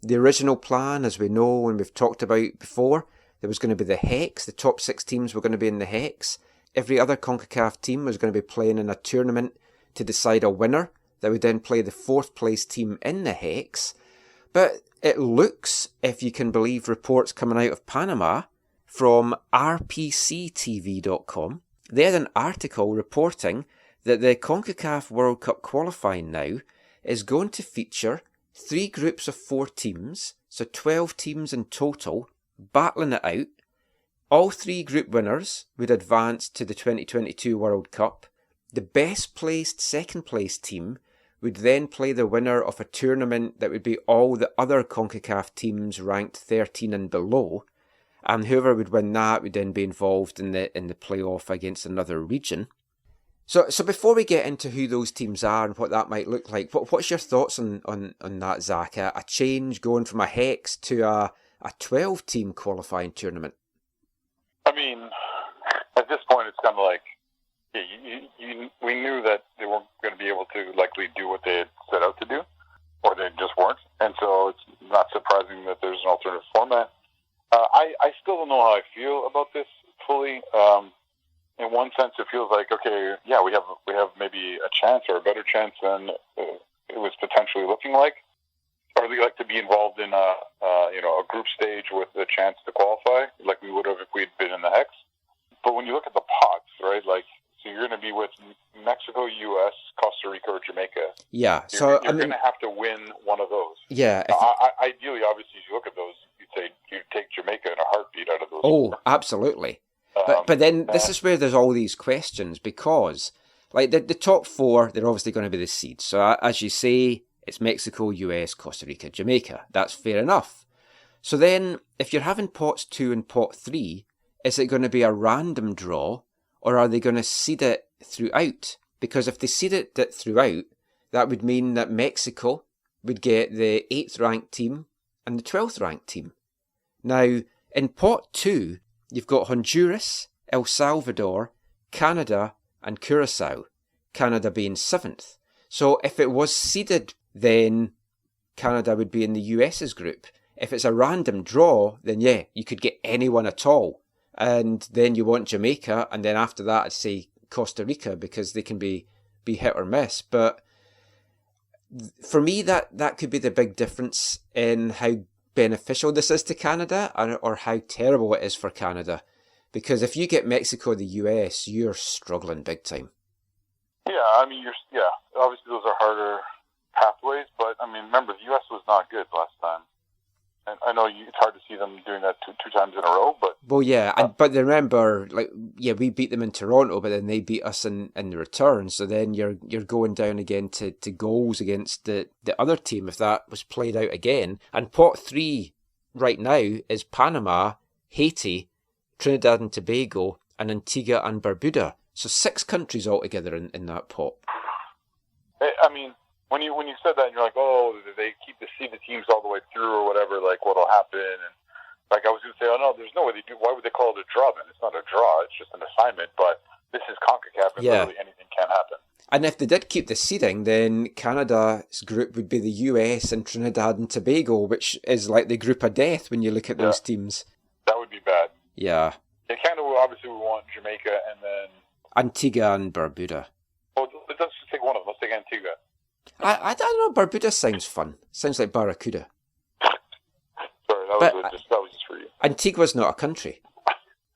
[SPEAKER 3] The original plan, as we know and we've talked about before, there was going to be the Hex. The top 6 teams were going to be in the Hex. Every other CONCACAF team was going to be playing in a tournament to decide a winner that would then play the 4th place team in the Hex. But it looks, if you can believe reports coming out of Panama from rpctv.com, they had an article reporting that the CONCACAF World Cup qualifying now is going to feature 3 groups of 4 teams, so 12 teams in total, battling it out. All 3 group winners would advance to the 2022 World Cup. The best placed second place team would then play the winner of a tournament that would be all the other CONCACAF teams ranked 13 and below, and whoever would win that would then be involved in the playoff against another region. So before we get into who those teams are and what that might look like, what's your thoughts on that, Zach? A change going from a Hex to a 12-team qualifying tournament?
[SPEAKER 9] I mean, at this point, it's kind of like, we knew that they weren't going to be able to likely do what they had set out to do, or they just weren't, and so it's not surprising that there's an alternative format. I still don't know how I feel about this fully. In one sense, it feels like, okay, yeah, we have maybe a chance or a better chance than it was potentially looking like. Or we like to be involved in a group stage with a chance to qualify, like we would have if we'd been in the Hex. But when you look at the pots, right, like, so you're going to be with Mexico, U.S., Costa Rica, or Jamaica.
[SPEAKER 3] Yeah,
[SPEAKER 9] you're going to have to win one of those.
[SPEAKER 3] Yeah.
[SPEAKER 9] Ideally, obviously, if you look at those, you'd take Jamaica in a heartbeat out of those.
[SPEAKER 3] Oh, absolutely. But then this is where there's all these questions, because like the top 4, they're obviously going to be the seeds. So as you say, it's Mexico, US, Costa Rica, Jamaica. That's fair enough. So then, if you're having pots 2 and pot 3, is it going to be a random draw, or are they going to seed it throughout? Because if they seed it throughout, that would mean that Mexico would get the 8th ranked team and the 12th ranked team. Now, in pot 2, you've got Honduras, El Salvador, Canada, and Curacao. Canada being 7th. So if it was seeded, then Canada would be in the US's group. If it's a random draw, then yeah, you could get anyone at all. And then you want Jamaica, and then after that I'd say Costa Rica, because they can be hit or miss. But for me, that could be the big difference in how beneficial this is to Canada, or how terrible it is for Canada. Because if you get Mexico or the US, you're struggling big time.
[SPEAKER 9] Yeah, I mean, obviously those are harder pathways, but I mean, remember, the US was not good last time. And I know it's hard to see them doing that two times in a row, but...
[SPEAKER 3] Well, yeah, but remember, we beat them in Toronto, but then they beat us in the return, so then you're going down again to goals against the other team if that was played out again. And pot 3 right now is Panama, Haiti, Trinidad and Tobago, and Antigua and Barbuda. So 6 countries altogether in that pot.
[SPEAKER 9] I mean... When you said that, you're like, oh, they keep the seeded teams all the way through or whatever, like what'll happen. And like I was going to say, oh no, there's no way they do. Why would they call it a draw then? It's not a draw, it's just an assignment. But this is CONCACAF, and literally anything can happen. And
[SPEAKER 3] if they did keep the seeding, then Canada's group would be the US and Trinidad and Tobago, which is like the group of death when you look at those teams.
[SPEAKER 9] That would be bad.
[SPEAKER 3] Yeah.
[SPEAKER 9] Canada obviously would want Jamaica and then...
[SPEAKER 3] Antigua and Barbuda.
[SPEAKER 9] Oh, let's just take one of them. Let's take Antigua.
[SPEAKER 3] I don't know, Barbuda sounds fun. Sounds like Barracuda.
[SPEAKER 9] Sorry, that was just for you.
[SPEAKER 3] Antigua's not a country.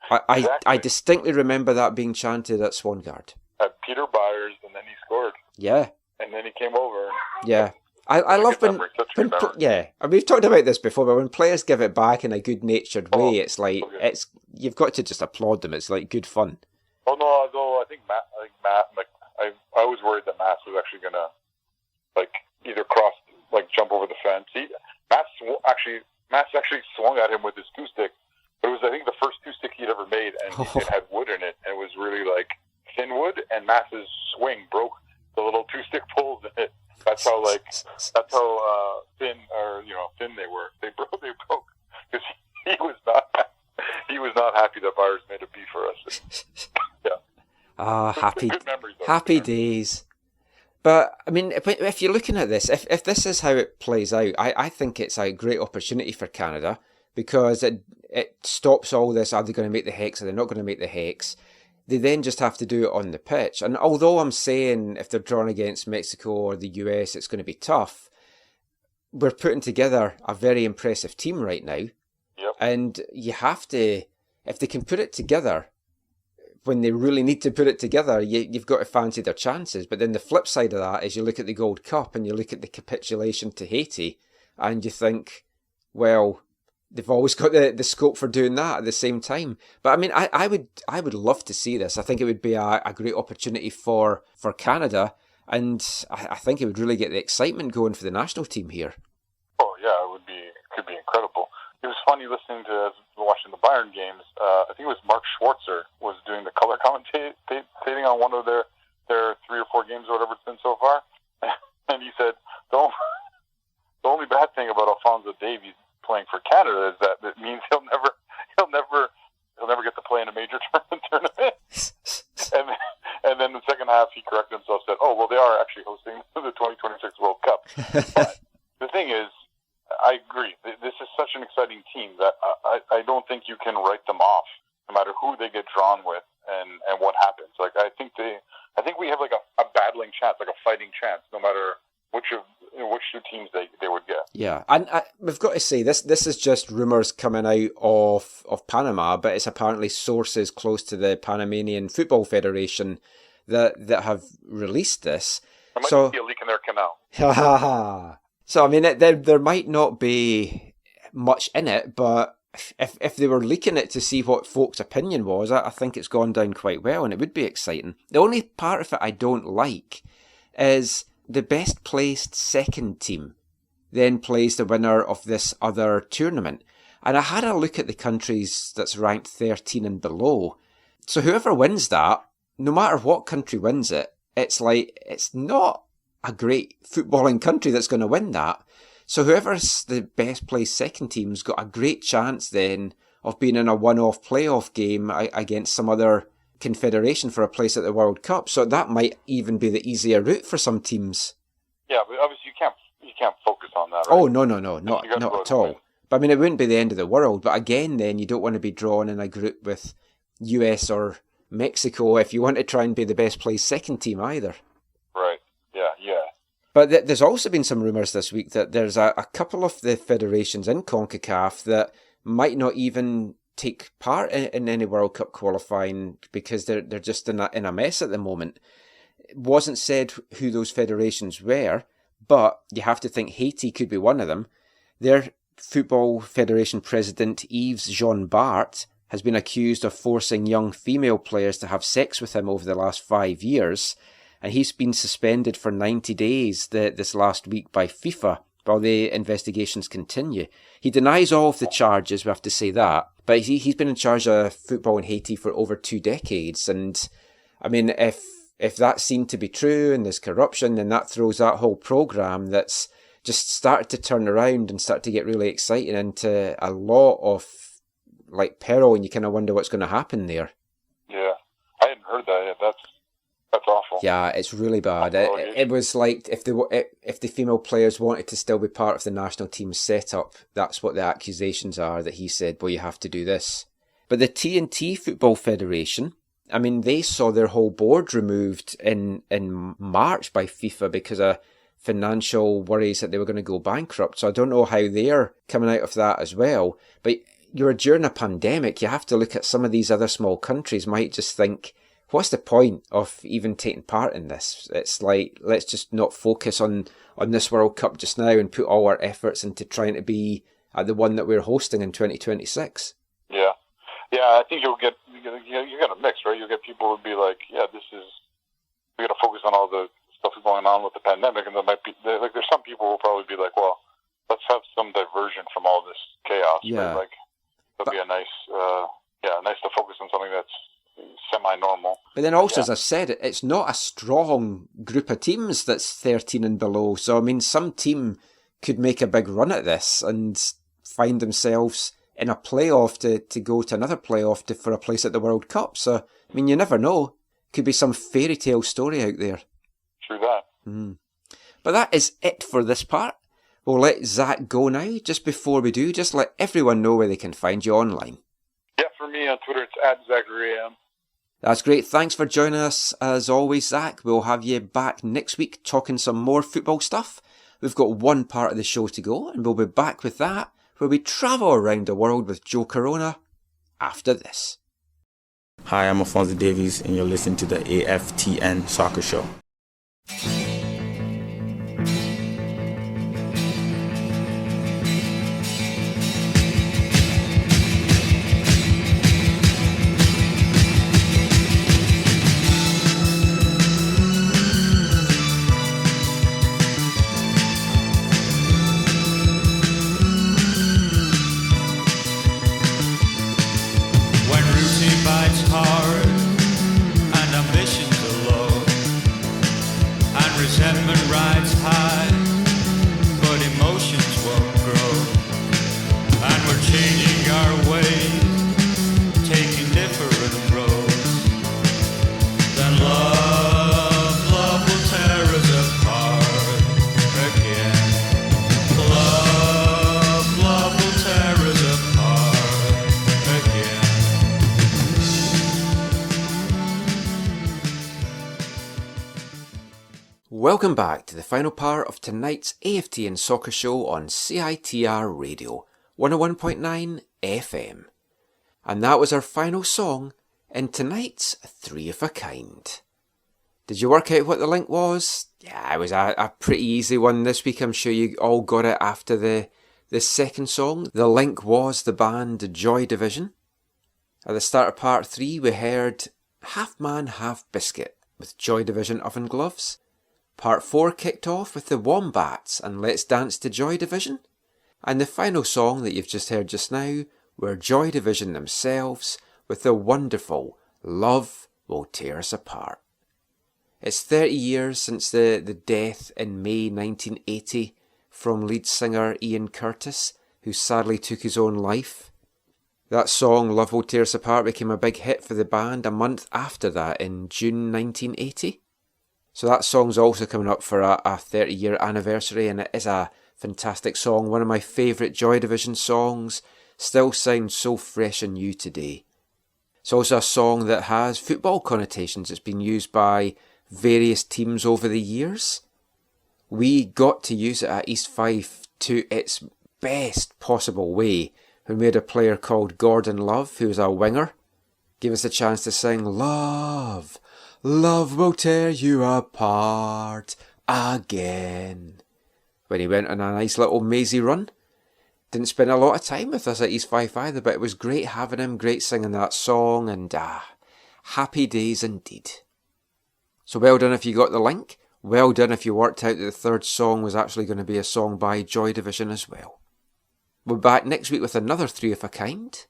[SPEAKER 3] I distinctly remember that being chanted at Swangard.
[SPEAKER 9] At Peter Byers, and then he scored.
[SPEAKER 3] Yeah.
[SPEAKER 9] And then he came over.
[SPEAKER 3] Yeah. I love when,
[SPEAKER 9] such a good memory.
[SPEAKER 3] yeah, and we've talked about this before, but when players give it back in a good-natured way, it's like,
[SPEAKER 9] okay.
[SPEAKER 3] you've got to just applaud them. It's like good fun.
[SPEAKER 9] Oh no, although I think Matt, like I was worried that Matt was actually gonna like either jump over the fence. Matt actually swung at him with his two stick, but it was I think the first two stick he'd ever made, and it had wood in it, and it was really like thin wood, and Matt's swing broke the little two stick poles in it. That's how thin they were. They broke because he was not happy that Byers made a B for us. Yeah.
[SPEAKER 3] Ah,
[SPEAKER 9] Good memories, though.
[SPEAKER 3] happy days. But, I mean, if you're looking at this, if this is how it plays out, I think it's a great opportunity for Canada because it stops all this, are they going to make the hex, are they not going to make the hex? They then just have to do it on the pitch. And although I'm saying if they're drawn against Mexico or the US, it's going to be tough, we're putting together a very impressive team right now.
[SPEAKER 9] Yep.
[SPEAKER 3] And you have to, if they can put it together, when they really need to put it together, you've got to fancy their chances. But then the flip side of that is you look at the Gold Cup and you look at the capitulation to Haiti and you think, well, they've always got the scope for doing that at the same time. But I mean, I would love to see this. I think it would be a great opportunity for Canada, and I think it would really get the excitement going for the national team here. Oh
[SPEAKER 9] yeah, it could be incredible. It was funny watching the Bayern games. I think it was Mark Schwarzer was doing the color commentating on one of their 3 or 4 games or whatever it's been so far, and he said the only bad thing about Alphonso Davies playing for Canada is that it means he'll never get to play in a major tournament. and then the second half he corrected himself, said, "Oh well, they are actually hosting the 2026 World Cup." But the thing is, I agree. This is such an exciting team that I don't think you can write them off, no matter who they get drawn with and what happens. Like I think we have like a battling chance, like a fighting chance, no matter which two teams they would get.
[SPEAKER 3] Yeah, and we've got to say this is just rumours coming out of Panama, but it's apparently sources close to the Panamanian Football Federation that have released this.
[SPEAKER 9] There might be a leak in their canal.
[SPEAKER 3] So I mean, there might not be much in it, but if they were leaking it to see what folks' opinion was, I think it's gone down quite well, and it would be exciting. The only part of it I don't like is the best placed second team then plays the winner of this other tournament. And I had a look at the countries that's ranked 13 and below. So whoever wins that, no matter what country wins it, it's like, it's not a great footballing country that's going to win that. So whoever's the best placed second team's got a great chance then of being in a one-off playoff game against some other confederation for a place at the World Cup. So that might even be the easier route for some teams.
[SPEAKER 9] Yeah, but obviously you can't focus on that, right?
[SPEAKER 3] Oh, no, not at all. But I mean, it wouldn't be the end of the world. But again, then you don't want to be drawn in a group with US or Mexico if you want to try and be the best placed second team either.
[SPEAKER 9] Right, yeah.
[SPEAKER 3] But there's also been some rumours this week that there's a couple of the federations in CONCACAF that might not even take part in any World Cup qualifying because they're just in a mess at the moment. It wasn't said who those federations were, but you have to think Haiti could be one of them. Their Football Federation President Yves Jean Bart has been accused of forcing young female players to have sex with him over the last 5 years, and he's been suspended for 90 days this last week by FIFA while the investigations continue. He denies all of the charges, we have to say that, but he's been in charge of football in Haiti for over 2 decades, and I mean, if that's seen to be true and there's corruption, then that throws that whole programme that's just started to turn around and start to get really exciting into a lot of like peril, and you kind of wonder what's going to happen there.
[SPEAKER 9] Yeah, I hadn't heard that yet. That's awful.
[SPEAKER 3] Yeah, it's really bad. It was like if the female players wanted to still be part of the national team setup, that's what the accusations are, that he said, well, you have to do this. But the TNT Football Federation, I mean, they saw their whole board removed in March by FIFA because of financial worries that they were going to go bankrupt. So I don't know how they're coming out of that as well. But you're during a pandemic, you have to look at some of these other small countries might just think, what's the point of even taking part in this? It's like, let's just not focus on this World Cup just now and put all our efforts into trying to be at the one that we're hosting in 2026.
[SPEAKER 9] Yeah. I think you get a mix, right? You'll get people who'll be like, yeah, we got to focus on all the stuff going on with the pandemic, and there might be like there's some people who will probably be like, well, let's have some diversion from all this chaos.
[SPEAKER 3] Yeah.
[SPEAKER 9] Right? Like that'd be a nice to focus on something that's semi-normal.
[SPEAKER 3] But then also, as I've said, it's not a strong group of teams that's 13 and below. So I mean, some team could make a big run at this and find themselves in a playoff to go to another playoff for a place at the World Cup. So I mean, you never know. Could be some fairy tale story out there.
[SPEAKER 9] True that.
[SPEAKER 3] But that is it for this part. We'll let Zach go now. Just before we do, just let everyone know where they can find you online.
[SPEAKER 9] Yeah, for me on Twitter, it's @ZacharyM.
[SPEAKER 3] That's great. Thanks for joining us as always, Zach. We'll have you back next week talking some more football stuff. We've got one part of the show to go, and we'll be back with that, where we travel around the world with Joe Corona after this.
[SPEAKER 12] Hi, I'm Alphonso Davies, and you're listening to the AFTN Soccer Show.
[SPEAKER 3] Welcome back to the final part of tonight's AFTN Soccer Show on CITR Radio 101.9 FM. And that was our final song in tonight's Three of a Kind. Did you work out what the link was? Yeah, it was a pretty easy one this week. I'm sure you all got it after the second song. The link was the band Joy Division. At the start of part 3 we heard Half Man Half Biscuit with Joy Division Oven Gloves. Part 4 kicked off with the Wombats and Let's Dance to Joy Division. And the final song that you've just heard just now were Joy Division themselves with the wonderful Love Will Tear Us Apart. It's 30 years since the death in May 1980 from lead singer Ian Curtis, who sadly took his own life. That song, Love Will Tear Us Apart, became a big hit for the band a month after that in June 1980. So that song's also coming up for a 30-year anniversary, and it is a fantastic song. One of my favourite Joy Division songs, still sounds so fresh and new today. It's also a song that has football connotations. It's been used by various teams over the years. We got to use it at East Fife to its best possible way when we had a player called Gordon Love, who was a winger, give us a chance to sing Love, Love will tear you apart again, when he went on a nice little mazy run. Didn't spend a lot of time with us at East Fife either, but it was great having him, great singing that song, and happy days indeed. So well done if you got the link. Well done if you worked out that the third song was actually going to be a song by Joy Division as well. We're back next week with another Three of a Kind.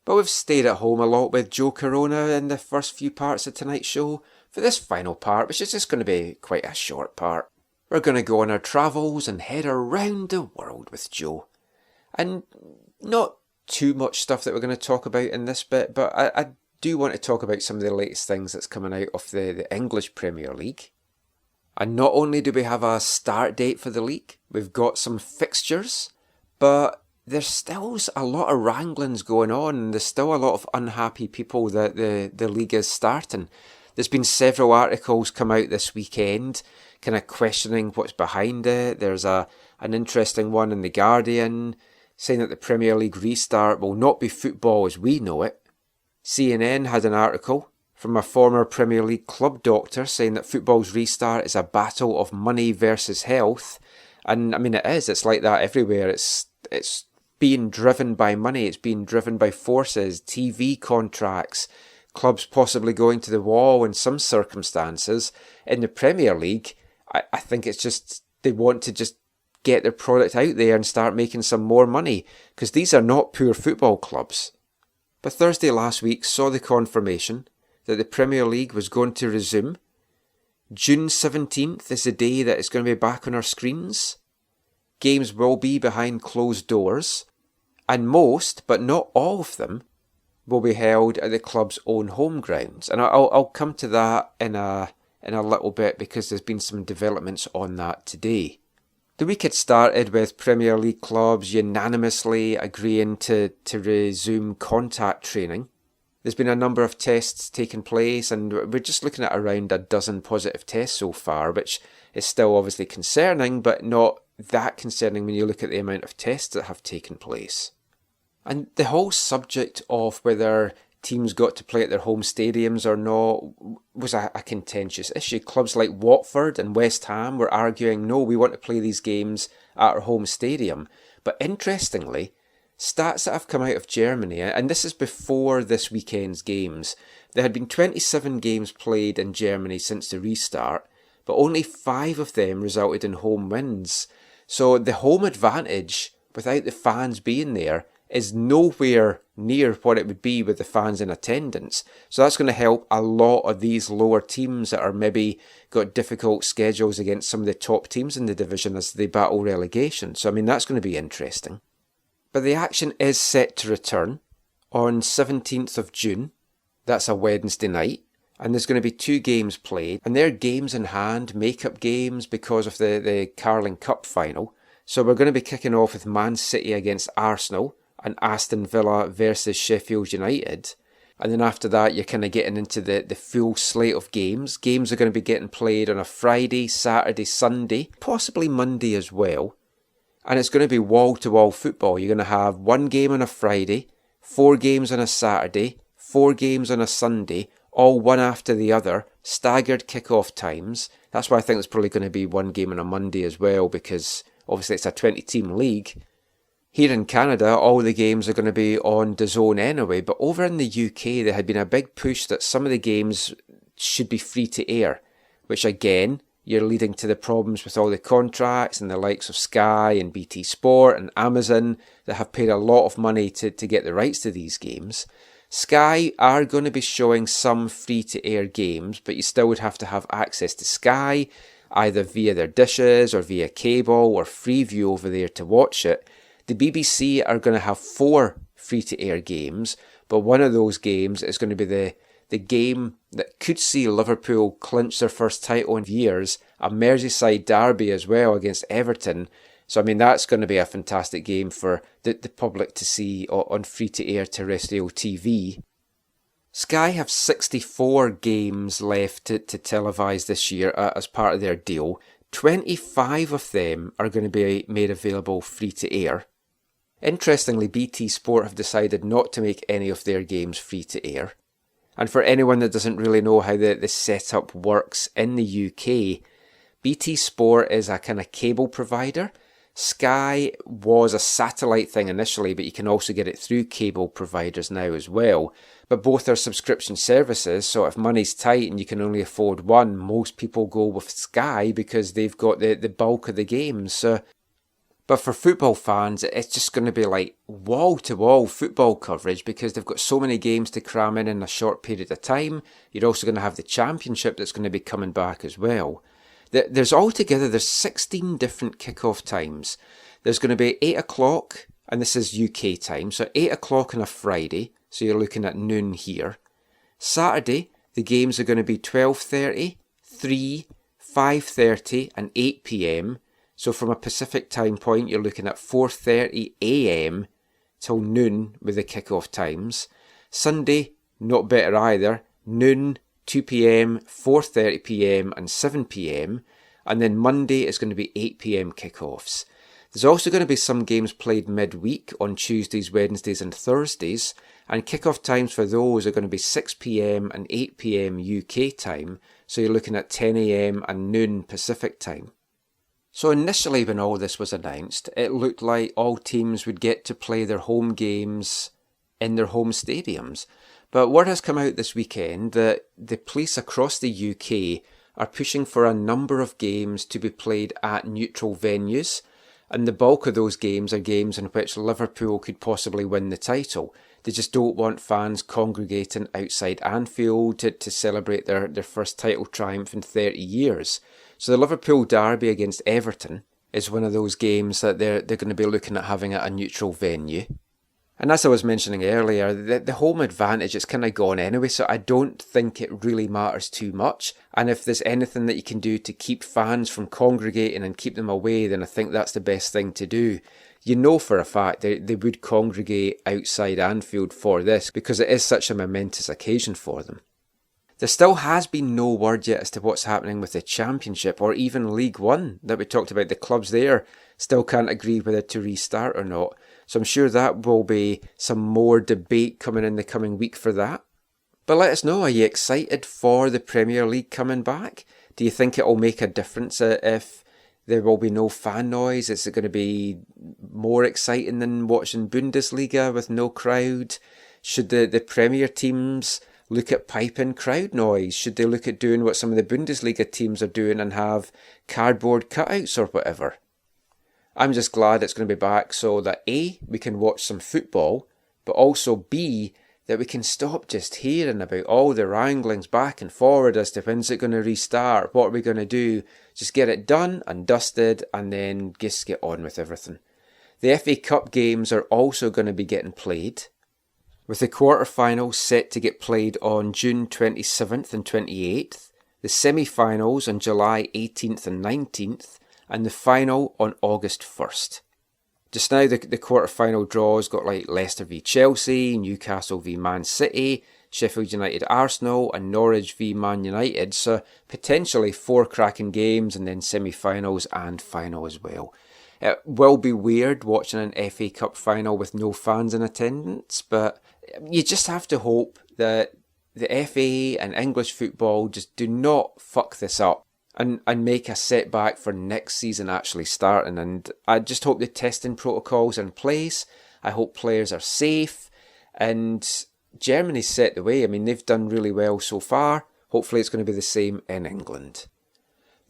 [SPEAKER 3] But we've stayed at home a lot with Joe Corona in the first few parts of tonight's show. For this final part, which is just going to be quite a short part, we're going to go on our travels and head around the world with Joe. And not too much stuff that we're going to talk about in this bit, but I do want to talk about some of the latest things that's coming out of the English Premier League. And not only do we have a start date for the league, we've got some fixtures, but there's still a lot of wranglings going on, and there's still a lot of unhappy people that the league is starting. There's been several articles come out this weekend kind of questioning what's behind it. There's an interesting one in The Guardian saying that the Premier League restart will not be football as we know it. CNN had an article from a former Premier League club doctor saying that football's restart is a battle of money versus health. And I mean, it is. It's like that everywhere. It's being driven by money. It's being driven by forces, TV contracts, clubs possibly going to the wall in some circumstances. In the Premier League, I think it's just they want to just get their product out there and start making some more money, because these are not poor football clubs. But Thursday last week saw the confirmation that the Premier League was going to resume. June 17th is the day that it's going to be back on our screens. Games will be behind closed doors, and most, but not all of them, will be held at the club's own home grounds. And I'll come to that in a little bit, because there's been some developments on that today. The week had started with Premier League clubs unanimously agreeing to resume contact training. There's been a number of tests taking place, and we're just looking at around a dozen positive tests so far, which is still obviously concerning, but not that concerning when you look at the amount of tests that have taken place. And the whole subject of whether teams got to play at their home stadiums or not was a contentious issue. Clubs like Watford and West Ham were arguing, no, we want to play these games at our home stadium. But interestingly, stats that have come out of Germany, and this is before this weekend's games, there had been 27 games played in Germany since the restart, but only 5 of them resulted in home wins. So the home advantage, without the fans being there, is nowhere near what it would be with the fans in attendance. So that's going to help a lot of these lower teams that are maybe got difficult schedules against some of the top teams in the division as they battle relegation. So I mean, that's going to be interesting. But the action is set to return on 17th of June. That's a Wednesday night. And there's going to be 2 games played. And they're games in hand, make-up games because of the Carling Cup final. So we're going to be kicking off with Man City against Arsenal and Aston Villa versus Sheffield United. And then after that, you're kind of getting into the full slate of games. Games are going to be getting played on a Friday, Saturday, Sunday, possibly Monday as well. And it's going to be wall-to-wall football. You're going to have 1 game on a Friday, 4 games on a Saturday, 4 games on a Sunday, all one after the other, staggered kick-off times. That's why I think there's probably going to be 1 game on a Monday as well, because obviously it's a 20-team league. Here in Canada, all the games are going to be on DAZN anyway, but over in the UK, there had been a big push that some of the games should be free to air, which again, you're leading to the problems with all the contracts and the likes of Sky and BT Sport and Amazon that have paid a lot of money to get the rights to these games. Sky are going to be showing some free-to-air games, but you still would have to have access to Sky, either via their dishes or via cable or Freeview over there to watch it. The BBC are going to have 4 free-to-air games, but one of those games is going to be the game that could see Liverpool clinch their first title in years, a Merseyside derby as well against Everton. So, I mean, that's going to be a fantastic game for the public to see on free-to-air terrestrial TV. Sky have 64 games left to televise this year as part of their deal. 25 of them are going to be made available free-to-air. Interestingly, BT Sport have decided not to make any of their games free-to-air. And for anyone that doesn't really know how the setup works in the UK, BT Sport is a kind of cable provider. Sky was a satellite thing initially, but you can also get it through cable providers now as well. But both are subscription services, so if money's tight and you can only afford one, most people go with Sky because they've got the bulk of the games. So, but for football fans, it's just going to be like wall-to-wall football coverage because they've got so many games to cram in a short period of time. You're also going to have the Championship that's going to be coming back as well. There's 16 different kick-off times. There's going to be 8 o'clock, and this is UK time, so 8 o'clock on a Friday, so you're looking at noon here. Saturday, the games are going to be 12:30, 3, 5:30 and 8 p.m. So from a Pacific time point, you're looking at 4:30 a.m. till noon with the kick-off times. Sunday, not better either, noon, 2 p.m, 4:30 p.m. and 7 p.m. And then Monday is going to be 8 p.m. kickoffs. There's also going to be some games played midweek on Tuesdays, Wednesdays and Thursdays, and kick-off times for those are going to be 6pm and 8pm UK time, so you're looking at 10am and noon Pacific time. So initially when all this was announced, it looked like all teams would get to play their home games in their home stadiums. But word has come out this weekend that the police across the UK are pushing for a number of games to be played at neutral venues, and the bulk of those games are games in which Liverpool could possibly win the title. They just don't want fans congregating outside Anfield to celebrate their first title triumph in 30 years. So the Liverpool derby against Everton is one of those games that they're going to be looking at having at a neutral venue. And as I was mentioning earlier, the home advantage is kind of gone anyway, so I don't think it really matters too much. And if there's anything that you can do to keep fans from congregating and keep them away, then I think that's the best thing to do. You know for a fact they would congregate outside Anfield for this because it is such a momentous occasion for them. There still has been no word yet as to what's happening with the Championship or even League One that we talked about. The clubs there still can't agree whether to restart or not. So I'm sure that will be some more debate coming in the coming week for that. But let us know, are you excited for the Premier League coming back? Do you think it will make a difference if there will be no fan noise? Is it going to be more exciting than watching Bundesliga with no crowd? Should the Premier teams look at piping crowd noise? Should they look at doing what some of the Bundesliga teams are doing and have cardboard cutouts or whatever? I'm just glad it's going to be back so that A, we can watch some football, but also B, that we can stop just hearing about all the wranglings back and forward as to when's it going to restart, what are we going to do. Just get it done and dusted and then just get on with everything. The FA Cup games are also going to be getting played, with the quarter-finals set to get played on June 27th and 28th, the semi-finals on July 18th and 19th, and the final on August 1st. Just now the quarter-final draws got like Leicester v Chelsea, Newcastle v Man City, Sheffield United Arsenal and Norwich v Man United, so potentially 4 cracking games and then semi-finals and final as well. It will be weird watching an FA Cup final with no fans in attendance, but you just have to hope that the FA and English football just do not fuck this up and make a setback for next season actually starting. And I just hope the testing protocols are in place. I hope players are safe. And Germany's set the way. I mean, they've done really well so far. Hopefully it's going to be the same in England.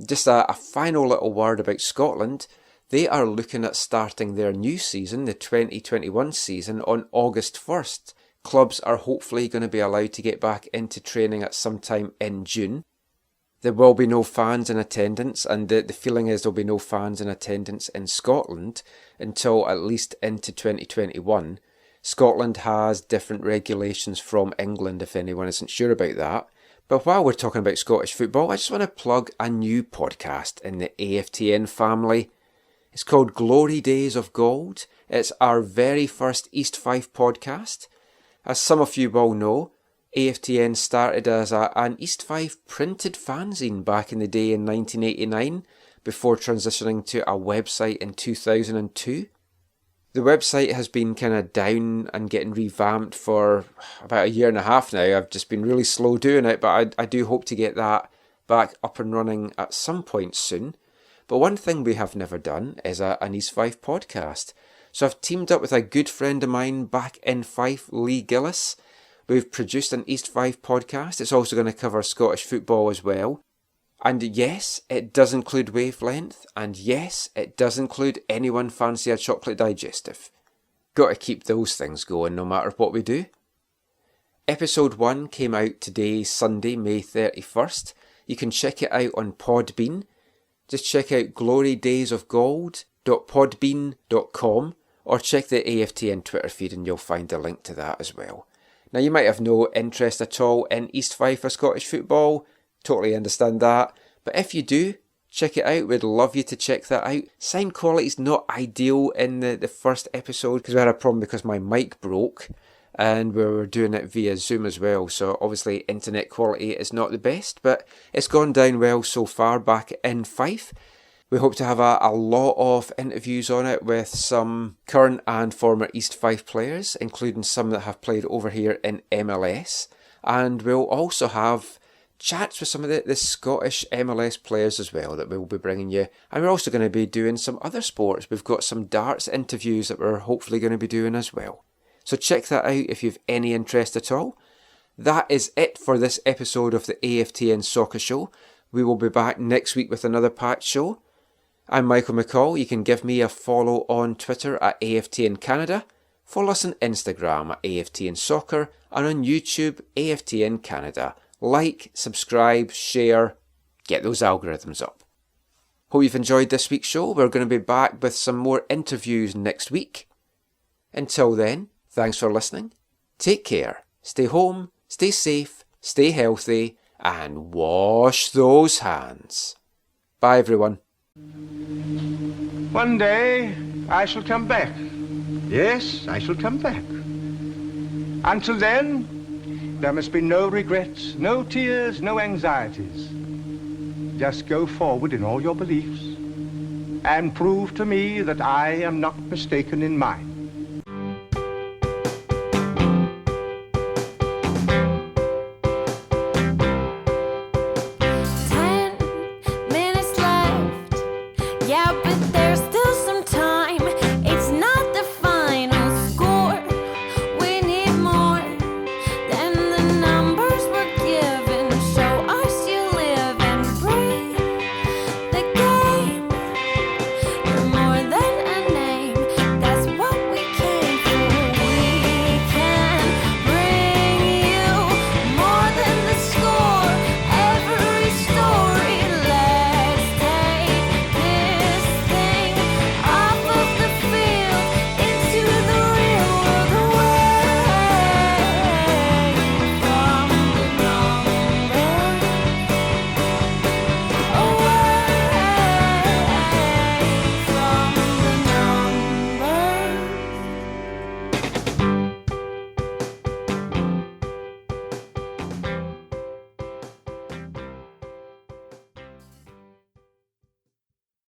[SPEAKER 3] Just a final little word about Scotland. They are looking at starting their new season, the 2021 season, on August 1st. Clubs are hopefully going to be allowed to get back into training at some time in June. There will be no fans in attendance, and the feeling is there'll be no fans in attendance in Scotland until at least into 2021. Scotland has different regulations from England, if anyone isn't sure about that. But while we're talking about Scottish football, I just want to plug a new podcast in the AFTN family. It's called Glory Days of Gold. It's our very first East Fife podcast. As some of you will know, AFTN started as an East Fife printed fanzine back in the day in 1989, before transitioning to a website in 2002. The website has been kind of down and getting revamped for about 1.5 years now. I've just been really slow doing it, but I do hope to get that back up and running at some point soon. But one thing we have never done is an East Fife podcast. So I've teamed up with a good friend of mine back in Fife, Lee Gillis. We've produced an East Fife podcast. It's also going to cover Scottish football as well. And yes, it does include Wavelength. And yes, it does include Anyone Fancy a Chocolate Digestive. Got to keep those things going no matter what we do. Episode 1 came out today, Sunday, May 31st. You can check it out on Podbean. Just check out glorydaysofgold.podbean.com or check the AFTN Twitter feed and you'll find a link to that as well. Now, you might have no interest at all in East Fife or Scottish football. Totally understand that. But if you do, check it out. We'd love you to check that out. Sound quality's not ideal in the first episode because we had a problem because my mic broke and we were doing it via Zoom as well. So obviously internet quality is not the best, but it's gone down well so far back in Fife. We hope to have a lot of interviews on it with some current and former East Fife players, including some that have played over here in MLS. And we'll also have chats with some of the Scottish MLS players as well that we'll be bringing you. And we're also going to be doing some other sports. We've got some darts interviews that we're hopefully going to be doing as well. So check that out if you've any interest at all. That is it for this episode of the AFTN Soccer Show. We will be back next week with another packed show. I'm Michael McCall. You can give me a follow on Twitter at AFTN Canada. Follow us on Instagram at AFTN Soccer and on YouTube AFTN Canada. Like, subscribe, share, get those algorithms up. Hope you've enjoyed this week's show. We're going to be back with some more interviews next week. Until then, thanks for listening. Take care. Stay home, stay safe, stay healthy, and wash those hands. Bye everyone.
[SPEAKER 13] One day I shall come back. Yes, I shall come back. Until then, there must be no regrets, no tears, no anxieties. Just go forward in all your beliefs and prove to me that I am not mistaken in mine.